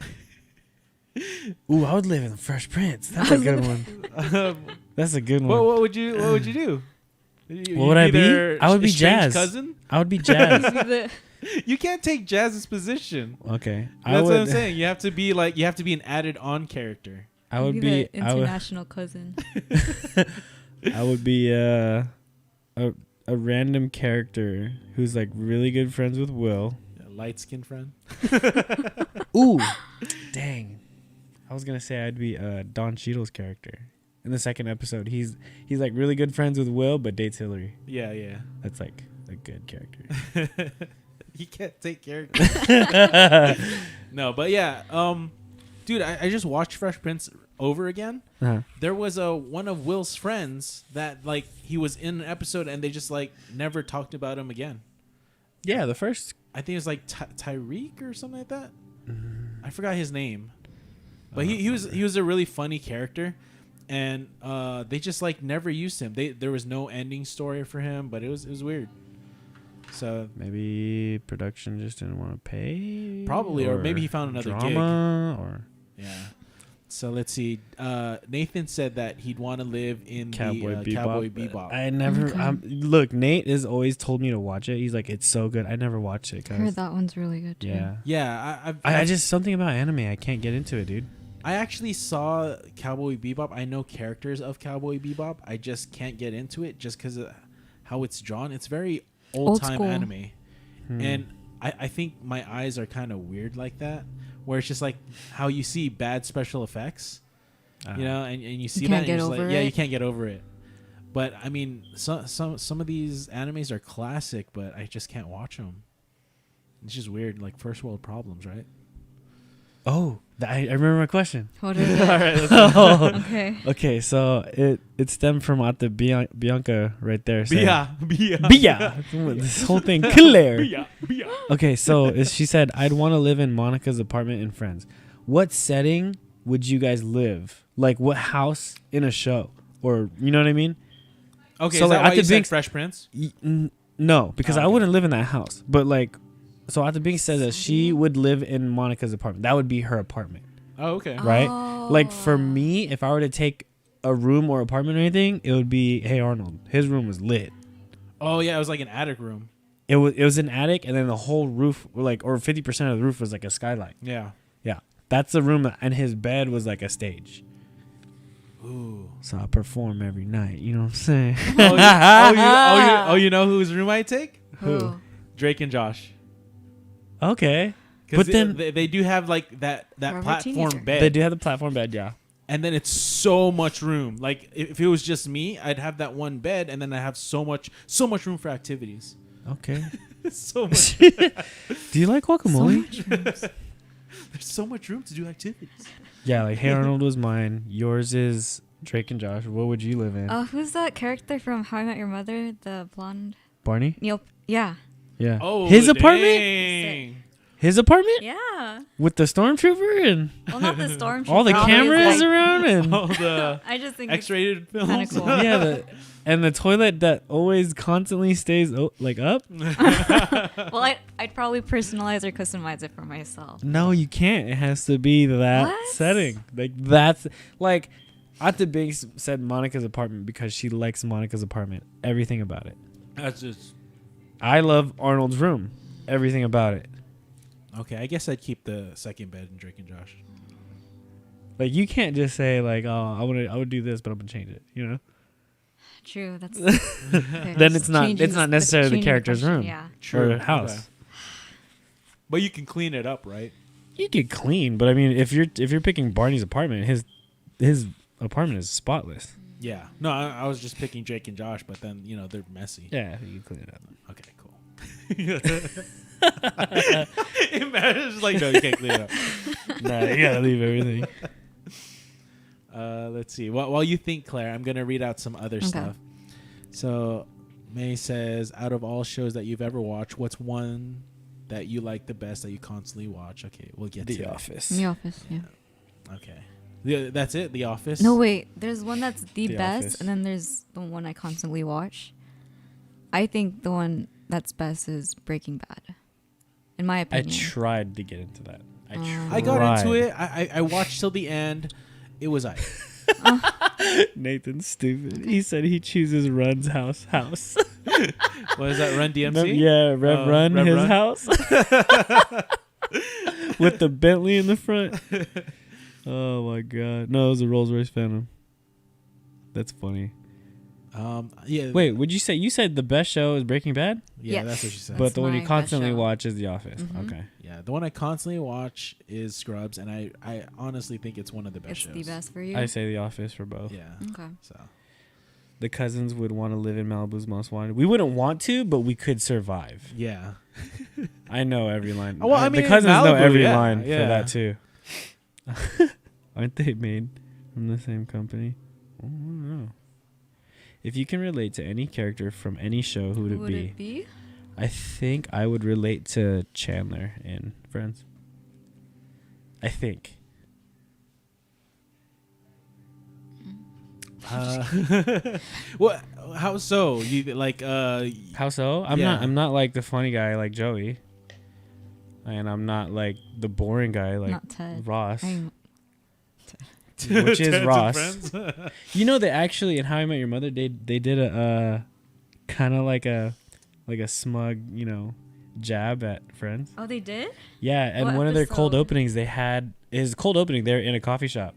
Ooh, I would live in the Fresh Prince. That's a good one. That's a good one. What would you do? What would I be? their I would be estranged Jazz. cousin. I would be Jazz. You can't take Jazz's position. Okay, That's what I'm saying. You have to be an added on character. I would Be be. the international cousin. I would be a random character who's like really good friends with Will. Light skinned friend. Ooh, dang! I was gonna say I'd be Don Cheadle's character in the second episode. He's like really good friends with Will, but dates Hillary. Yeah. That's like a good character. He can't take character. No, but yeah. Dude, I just watched Fresh Prince over again. Uh-huh. There was one of Will's friends that like he was in an episode and they just like never talked about him again. Yeah, the first. I think it was like Tyreek or something like that. I forgot his name, but he was a really funny character, and they just like never used him. There was no ending story for him, but it was weird. So Maybe production just didn't want to pay. Probably, or maybe he found another drama, or yeah. So let's see. Nathan said that he'd want to live in Cowboy the Cowboy Bebop. I never. Okay. Look, Nate has always told me to watch it. He's like, it's so good. I never watched it. I heard that one's really good too. Yeah. Yeah, I just something about anime. I can't get into it, dude. I actually saw Cowboy Bebop. I know characters of Cowboy Bebop. I just can't get into it just because of how it's drawn. It's very old time school. anime. And I think my eyes are kind of weird like that, where it's just like how you see bad special effects, you know, and you see can't that and get you're just like, over yeah, it. you can't get over it. But I mean, some of these animes are classic, but I just can't watch them. It's just weird, like first world problems, right? Oh, I remember my question. What is it? All right, let's go. Okay. Okay, so it stemmed from Bianca right there. Bia. This whole thing clear. Bia. Okay, so she said, I'd want to live in Monica's apartment in Friends. What setting would you guys live? Like, what house in a show? Or, you know what I mean? Okay, So, is like, that at why the you said big- Fresh Prince? No, because Oh, I okay. wouldn't live in that house. But, like, so Ata Bing says that she would live in Monica's apartment. That would be her apartment, Oh, okay. right? Oh. Like, for me, if I were to take a room or apartment or anything, it would be, Hey Arnold. His room was lit. Oh, yeah, it was like an attic room. It was an attic, and then the whole roof, like, or 50% of the roof was like a skylight. Yeah. Yeah, that's the room, and his bed was like a stage. Ooh. So I perform every night. You know what I'm saying? You know whose room I take? Who? Drake and Josh. Okay. Because But then they do have like that Forever platform teenager. bed. they do have the platform bed, yeah. And then it's so much room. Like if it was just me, I'd have that one bed, and then I have so much room for activities. Okay. So much. Do you like guacamole? There's so much room to do activities. Yeah, like Hey Arnold was mine. Yours is Drake and Josh. What would you live in? Who's that character from How I Met Your Mother? The blonde. Barney? Yep. Yeah. Yeah. Oh, his apartment? dang. His apartment? Yeah. With the stormtrooper and Well, not the stormtrooper. all the cameras around and All the I just think X-rated kinda films. cool. yeah, and the toilet that always constantly stays like up. Well, I'd probably personalize or customize it for myself. No, you can't. It has to be that What? setting. Like that's like Ate Biggs said Monica's apartment because she likes Monica's apartment. Everything about it. That's just I love Arnold's room. Everything about it. okay. I guess I'd keep the second bed in Drake and Josh. Like you can't just say like, oh, I would do this, but I'm gonna change it. You know. True. That's. Then it's not necessarily the character's room. Yeah. Or house. Okay. But you can clean it up, right? You get clean, but I mean, if you're picking Barney's apartment, his apartment is spotless. Yeah. No, I was just picking Drake and Josh, but then they're messy. Yeah, you can clean it up. Okay, cool. Imagine it's like, no, you can't clean it up. Nah, you gotta leave everything. Let's see. While you think, Claire, I'm gonna read out some other stuff. So, May says, out of all shows that you've ever watched, what's one that you like the best that you constantly watch? Okay, we'll get to The it. Office. The Office. Yeah. Okay. That's it. The Office. No, wait. There's one that's the best, Office. and then there's the one I constantly watch. I think the one that's best is Breaking Bad, in my I opinion. tried to get into that. I got into it. I watched till the end. It was Nathan's stupid. He said he chooses Run's house. What is that? Run DMC? Yeah, Rev Run, Rev his Run? house. With the Bentley in the front. Oh my god. No, it was a Rolls Royce Phantom. That's funny. Yeah. Wait, would you said the best show is Breaking Bad? Yeah, Yes. that's what she said. But the one my you best constantly show. watch is The Office. Mhm. Okay. Yeah, the one I constantly watch is Scrubs, and I honestly think it's one of the best It's shows. the best for you. I say The Office for both. Yeah. Okay. So. The cousins would want to live in Malibu's Most Wanted. We wouldn't want to, but we could survive. Yeah. I know every line. Well, I mean, the cousins know Malibu, every yeah, line yeah. for that too. Aren't they made from the same company? I don't know. If you can relate to any character from any show, who would it be? I think I would relate to Chandler in Friends. I think. What? How so? You like? How so? I'm Yeah. not. I'm not like the funny guy like Joey, and I'm not like the boring guy like Not Ted. Ross. I'm- Which is Ted's and Ross. Friends? You know, they actually in How I Met Your Mother, they did a kind of like a smug, jab at Friends. Oh, they did? Yeah, and What one of their cold episode? openings, they had his cold opening. They're in a coffee shop,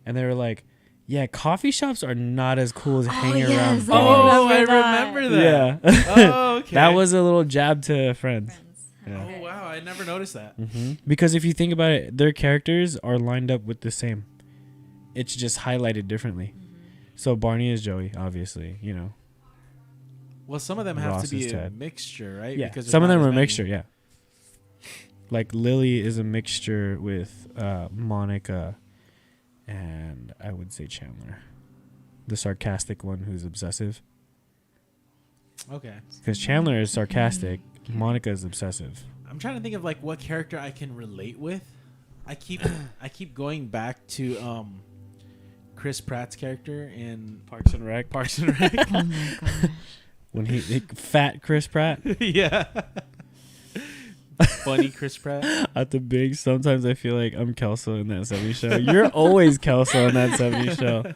and they were like, "Yeah, coffee shops are not as cool as hanging yes, around." I bars." I remember that. remember that. Yeah, Oh, okay. that was a little jab to Friends. Yeah. Oh wow, I never noticed that. Because if you think about it, their characters are lined up with the same. It's just highlighted differently. So Barney is Joey, obviously. Well, some of them have Ross to be is a Ted. mixture, right? Yeah, Because there's some of not them as are a many. mixture. Yeah, like Lily is a mixture with Monica, and I would say Chandler, the sarcastic one who's obsessive. Okay. Because Chandler is sarcastic, Monica is obsessive. I'm trying to think of like what character I can relate with. I keep going back to Chris Pratt's character in Parks and Rec. Parks and Rec. Oh my gosh. When he fat Chris Pratt Yeah. Funny Chris Pratt. at the big. Sometimes I feel like I'm Kelso in that 70s show. You're always Kelso in that 70s show.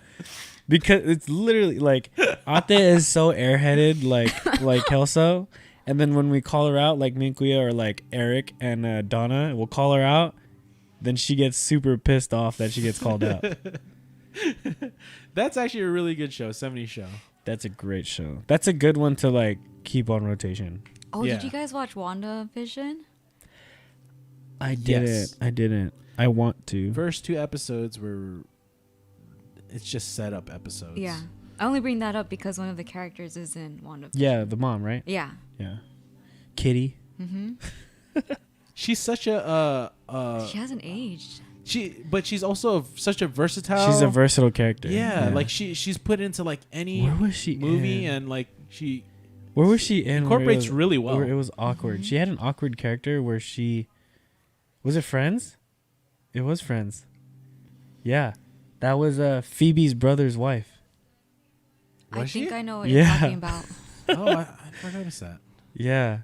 Because it's literally like Ate is so airheaded like Kelso. And then when we call her out, like me and Kuya or like Eric and Donna, we'll call her out. Then she gets super pissed off that she gets called out. That's actually a really good show, 70s show. That's a great show. That's a good one to like keep on rotation. Oh, Yeah. did you guys watch WandaVision? I didn't. Yes. I didn't. I want to. First 2 episodes were. It's just setup episodes. Yeah. I only bring that up because one of the characters is in WandaVision. Yeah, the mom, right? Yeah. Yeah. Kitty. Mm-hmm. She's such a. She hasn't aged. But she's also such a versatile. She's a versatile character. Yeah, like she's put into like any Where was she movie, in? and like she Where was she in? where it incorporates was- really well. Where it was awkward. Mhm. She had an awkward character where she. Was it Friends? It was Friends. Yeah. That was Phoebe's brother's wife. I Was think she? I know what Yeah. you're talking about. Oh, I never noticed that. Yeah.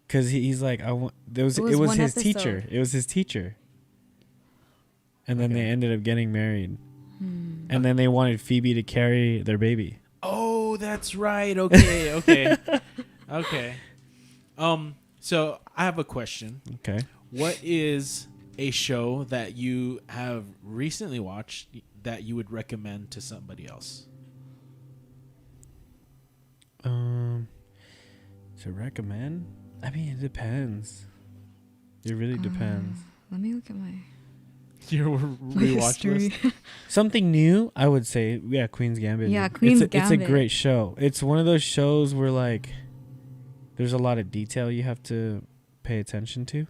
Because he's like, I want. It was It was one his episode. teacher. It was his teacher. And then Okay. they ended up getting married. Hmm. And then they wanted Phoebe to carry their baby. Oh, that's right. Okay, okay, okay. So I have a question. Okay. What is a show that you have recently watched that you would recommend to somebody else? To recommend? I mean, it depends. It really depends. Let me look at my Your rewatch list. history. Something new, I would say, yeah, Queen's Gambit. Yeah, Queen's It's a Gambit. great show. It's one of those shows where like there's a lot of detail you have to pay attention to.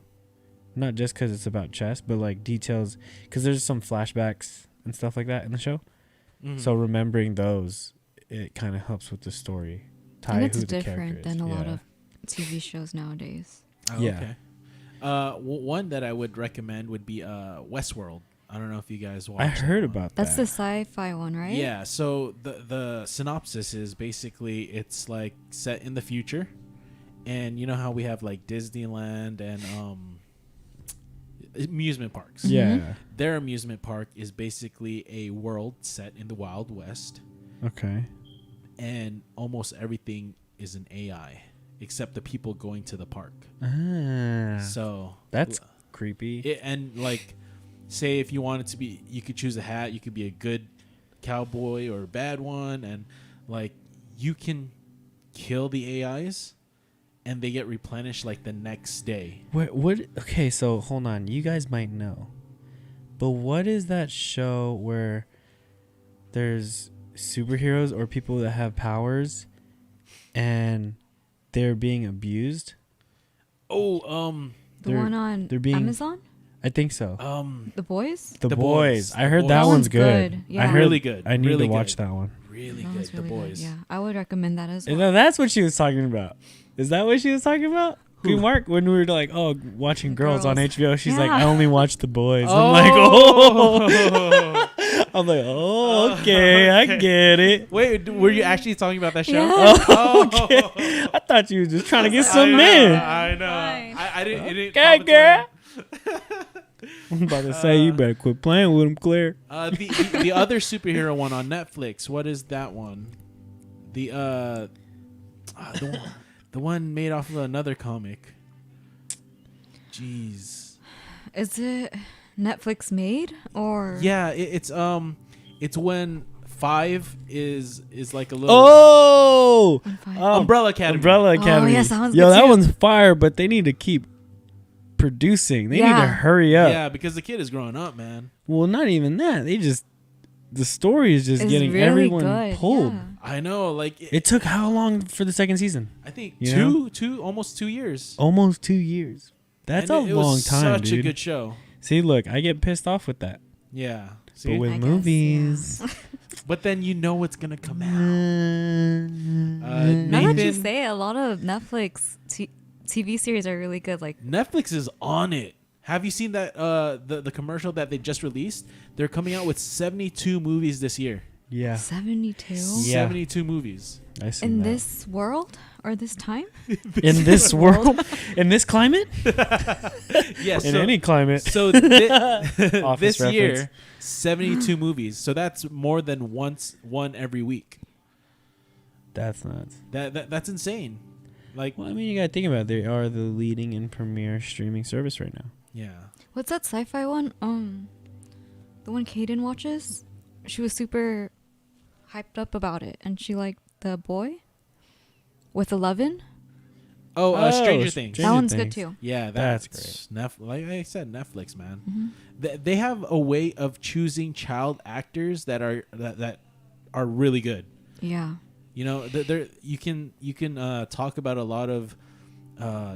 Not just because it's about chess, but like details, because there's some flashbacks and stuff like that in the show. Mhm. So remembering those, it kind of helps with the story. Tie And it's who the different character than is. a lot Yeah. of TV shows nowadays. Oh, Yeah. Okay. One that I would recommend would be Westworld. I don't know if you guys watched. I that heard one. about That's that. the sci-fi one, right? Yeah, so the synopsis is basically it's like set in the future, and you know how we have like Disneyland and amusement parks. Yeah. Their amusement park is basically a world set in the Wild West, Okay. and almost everything is an AI except the people going to the park. Ah, So that's creepy. and like, say if you wanted to be, you could choose a hat. You could be a good cowboy or a bad one, and like you can kill the AIs, and they get replenished like the next day. What? Okay, so hold on. You guys might know, but what is that show where there's superheroes or people that have powers, and they're being abused? Oh, The They're- one on they're being- Amazon? I think so. The Boys? The The Boys. Boys. I heard The that Boys. one's That one's good. good. Yeah. I heard, Really good. I need Really to watch good. that one. really That good. was The really good. Boys. Yeah, I would recommend that as well. No, that's what she was talking about. Is that what she was talking about? Who? Mark, when we were like, oh, watching girls on Girls. HBO, she's like, Yeah. I only watch The Boys. Oh. I'm like, oh. I'm like, oh, okay, I get it. Wait, were you actually talking about that show? Yeah. Oh, okay. I thought you were just trying to get some in. I know. Fine. I didn't. It didn't Okay, come to girl. mind. I'm about to say, you better quit playing with him, Claire. The other superhero one on Netflix. What is that one? The one made off of another comic. Jeez. Is it Netflix made or? Yeah, it's when 5 is like a little Oh! I'm fine. Umbrella Academy. Umbrella Academy. yes, that one's Yo, good that too. one's fire, but they need to keep producing. They need Yeah. to hurry up. Yeah, because the kid is growing up, man. Well, not even that. The story is just It's getting really everyone good, pulled. yeah. I know. Like It took how long for the second season? I think You almost 2 years. Almost 2 years. That's And a it long was time, Such dude. a good show. See, look, I get pissed off with that. Yeah. But See? with I guess, movies, But then you know what's gonna come out. Now that you Nathan- say it, a lot of Netflix TV series are really good. Like, Netflix is on it. Have you seen that the commercial that they just released? They're coming out with 72 movies this year. yeah, 72 Yeah. 72 movies. I see in that. this world or this time? in this world, in this climate, Yes. in any climate. So Office this year, reference. 72 movies. So that's more than one every week. That's nuts. That's insane. Like, Well, I mean, you gotta think about it. They are the leading and premier streaming service right now. yeah. What's that sci-fi one? The one Kaden watches. She was super hyped up about it, and she liked the boy with 11. Stranger Things. That one's good too. Yeah, That's great. Like I said, Netflix, man. Mm-hmm. They have a way of choosing child actors that are really good. Yeah. You know, you can talk about a lot of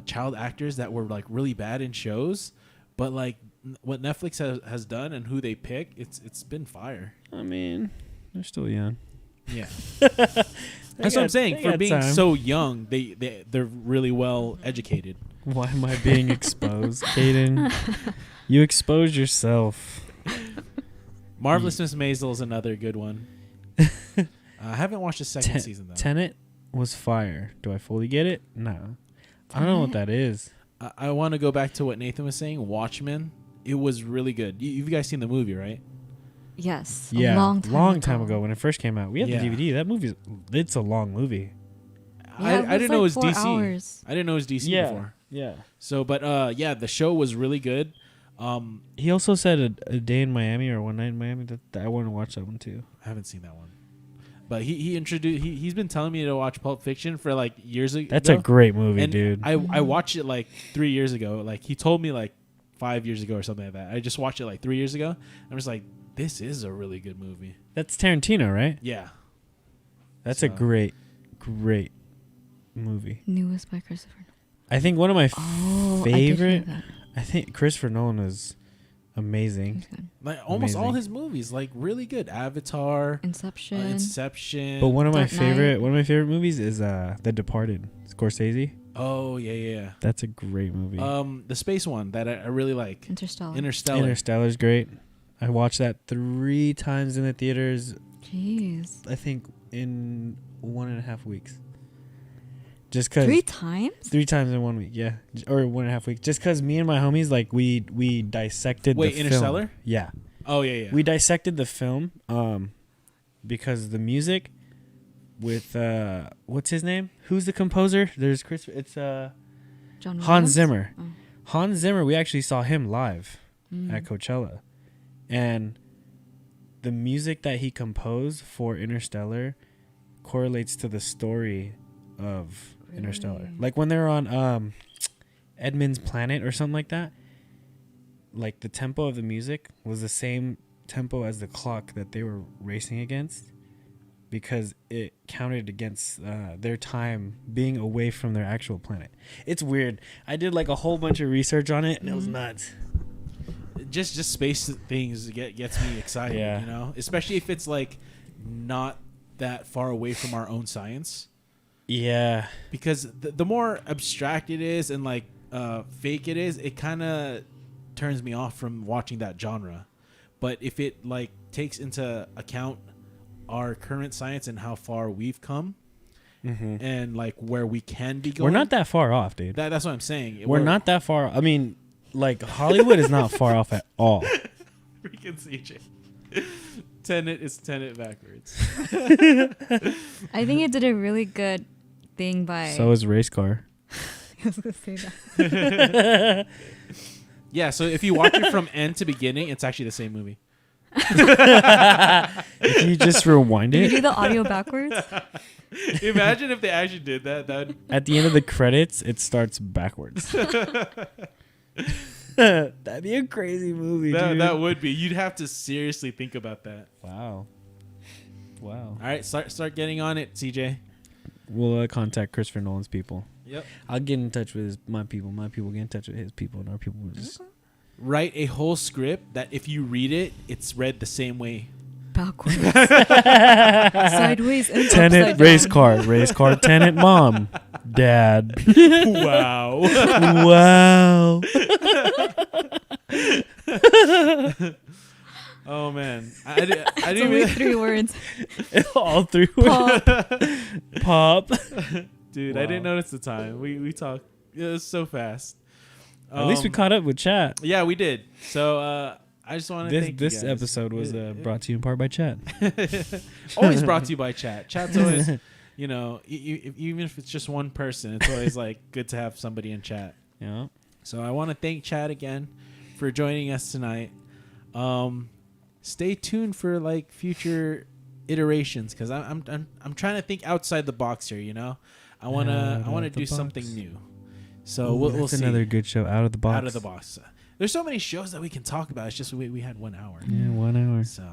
child actors that were like really bad in shows, but like what Netflix has done and who they pick, it's been fire. I mean, they're still young. Yeah. That's what I'm saying. For being so young, they're really well educated. Why am I being exposed, Caden? You exposed yourself. Marvelous Miss Maisel is another good one. I haven't watched the second season though. Tenet was fire. Do I fully get it? No. I don't know what that is. I want to go back to what Nathan was saying. Watchmen. It was really good. You guys seen the movie, right? Yes. Yeah. A long time ago when it first came out. We had the DVD. That movie, it's a long movie. Yeah, I didn't know it was 4 DC. hours. I didn't know it was DC before. Yeah. So, but the show was really good. He also said a day in Miami or one night in Miami. That I want to watch that one too. I haven't seen that one. But he's been telling me to watch Pulp Fiction for like years ago. That's a great movie, and dude. I watched it like 3 years ago. Like he told me like 5 years ago or something like that. I just watched it like 3 years ago. I'm just like, this is a really good movie. That's Tarantino, right? Yeah. That's a great movie. Newest by Christopher Nolan. I think one of my favorite. I I think Christopher Nolan is amazing. Like almost all Amazing. his movies, like really good. Avatar, Inception. But one of my Dark favorite Knight. movies is The Departed. Scorsese. Oh yeah. That's a great movie. The space one that I really like. Interstellar. Interstellar's great. I watched that 3 times in the theaters. Jeez. I think in 1.5 weeks. Just cause 3 times? 3 times in 1 week, yeah, or 1.5 weeks. Just cause me and my homies like we dissected. Wait, the Interstellar? Film. Yeah. Oh yeah. We dissected the film, because the music with what's his name? Who's the composer? There's Chris. It's John Hans Williams? Zimmer. Oh. Hans Zimmer. We actually saw him live at Coachella, and the music that he composed for Interstellar correlates to the story of Interstellar. Like when they're on Edmund's planet or something like that, like the tempo of the music was the same tempo as the clock that they were racing against, because it counted against their time being away from their actual planet. It's weird. I did like a whole bunch of research on it and it was nuts. Just space things gets me excited, Yeah. you know? Especially if it's like not that far away from our own science. Yeah. Because the more abstract it is and like fake it is, it kind of turns me off from watching that genre. But if it like takes into account our current science and how far we've come, and like where we can be going, We're not that far off, dude. That's what I'm saying. We're not that far. I mean, like Hollywood is not far off at all. Freaking CJ. Tenet is Tenet backwards. I think it did a really good thing by... So is Race Car. I was going to say that. Yeah, so if you watch it from end to beginning, it's actually the same movie. If you just rewind Did you it, do the audio backwards? Imagine if they actually did that. That'd at the end of the credits, it starts backwards. That'd be a crazy movie, dude. that would be. You'd have to seriously think about that. Wow. All right, start getting on it, CJ. We'll contact Christopher Nolan's people. Yep. I'll get in touch with my people. My people get in touch with his people, and our people will just... Write a whole script that if you read it, it's read the same way. Backwards. Sideways and Tenet upside race down. car, Tenet mom, dad. Wow. Wow. Oh man, I didn't It's even. only 3 words. All 3 words. Pop. Dude, Wow. I didn't notice the time. We talked. It was so fast. At least we caught up with chat. Yeah, we did. So I just want to thank you This guys. episode was brought to you in part by chat. Always brought to you by chat. Chat's always, you know, even if it's just one person, it's always like good to have somebody in chat. Yeah. So I want to thank Chad again for joining us tonight. Stay tuned for like future iterations because I'm trying to think outside the box here. You know, I wanna Out of do the something box. new. So Ooh, we'll that's see. another good show. Out of the box. Out of the box. There's so many shows that we can talk about. It's just we had 1 hour. Yeah, 1 hour. So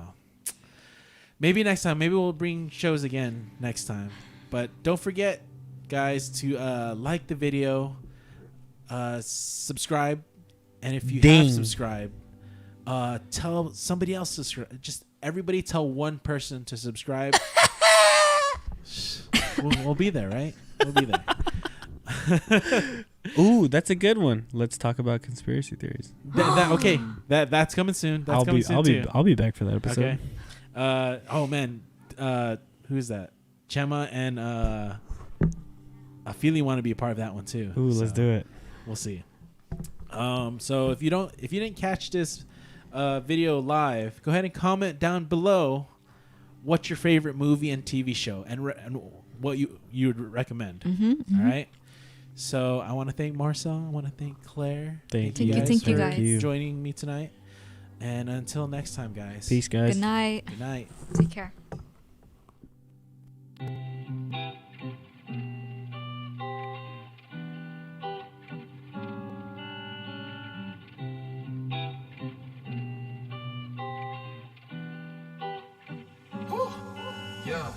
maybe next time. Maybe we'll bring shows again next time. But don't forget, guys, to like the video, subscribe, and if you have subscribed, tell somebody else to subscribe. Just everybody tell one person to subscribe. we'll be there, right? We'll be there. Ooh, that's a good one. Let's talk about conspiracy theories. Okay, that's coming soon. That's coming soon too. I'll be back for that episode. Okay. Oh man, who's that? Chema and I Feely want to be a part of that one too. Ooh, let's do it. We'll see. So if you didn't catch this video live, go ahead and comment down below what's your favorite movie and TV show and what you would recommend. All right. So I want to thank Marcel. I want to thank Claire. Thank you guys for joining me tonight. And until next time, guys. Peace, guys. Good night. Good night. Take care. Yeah.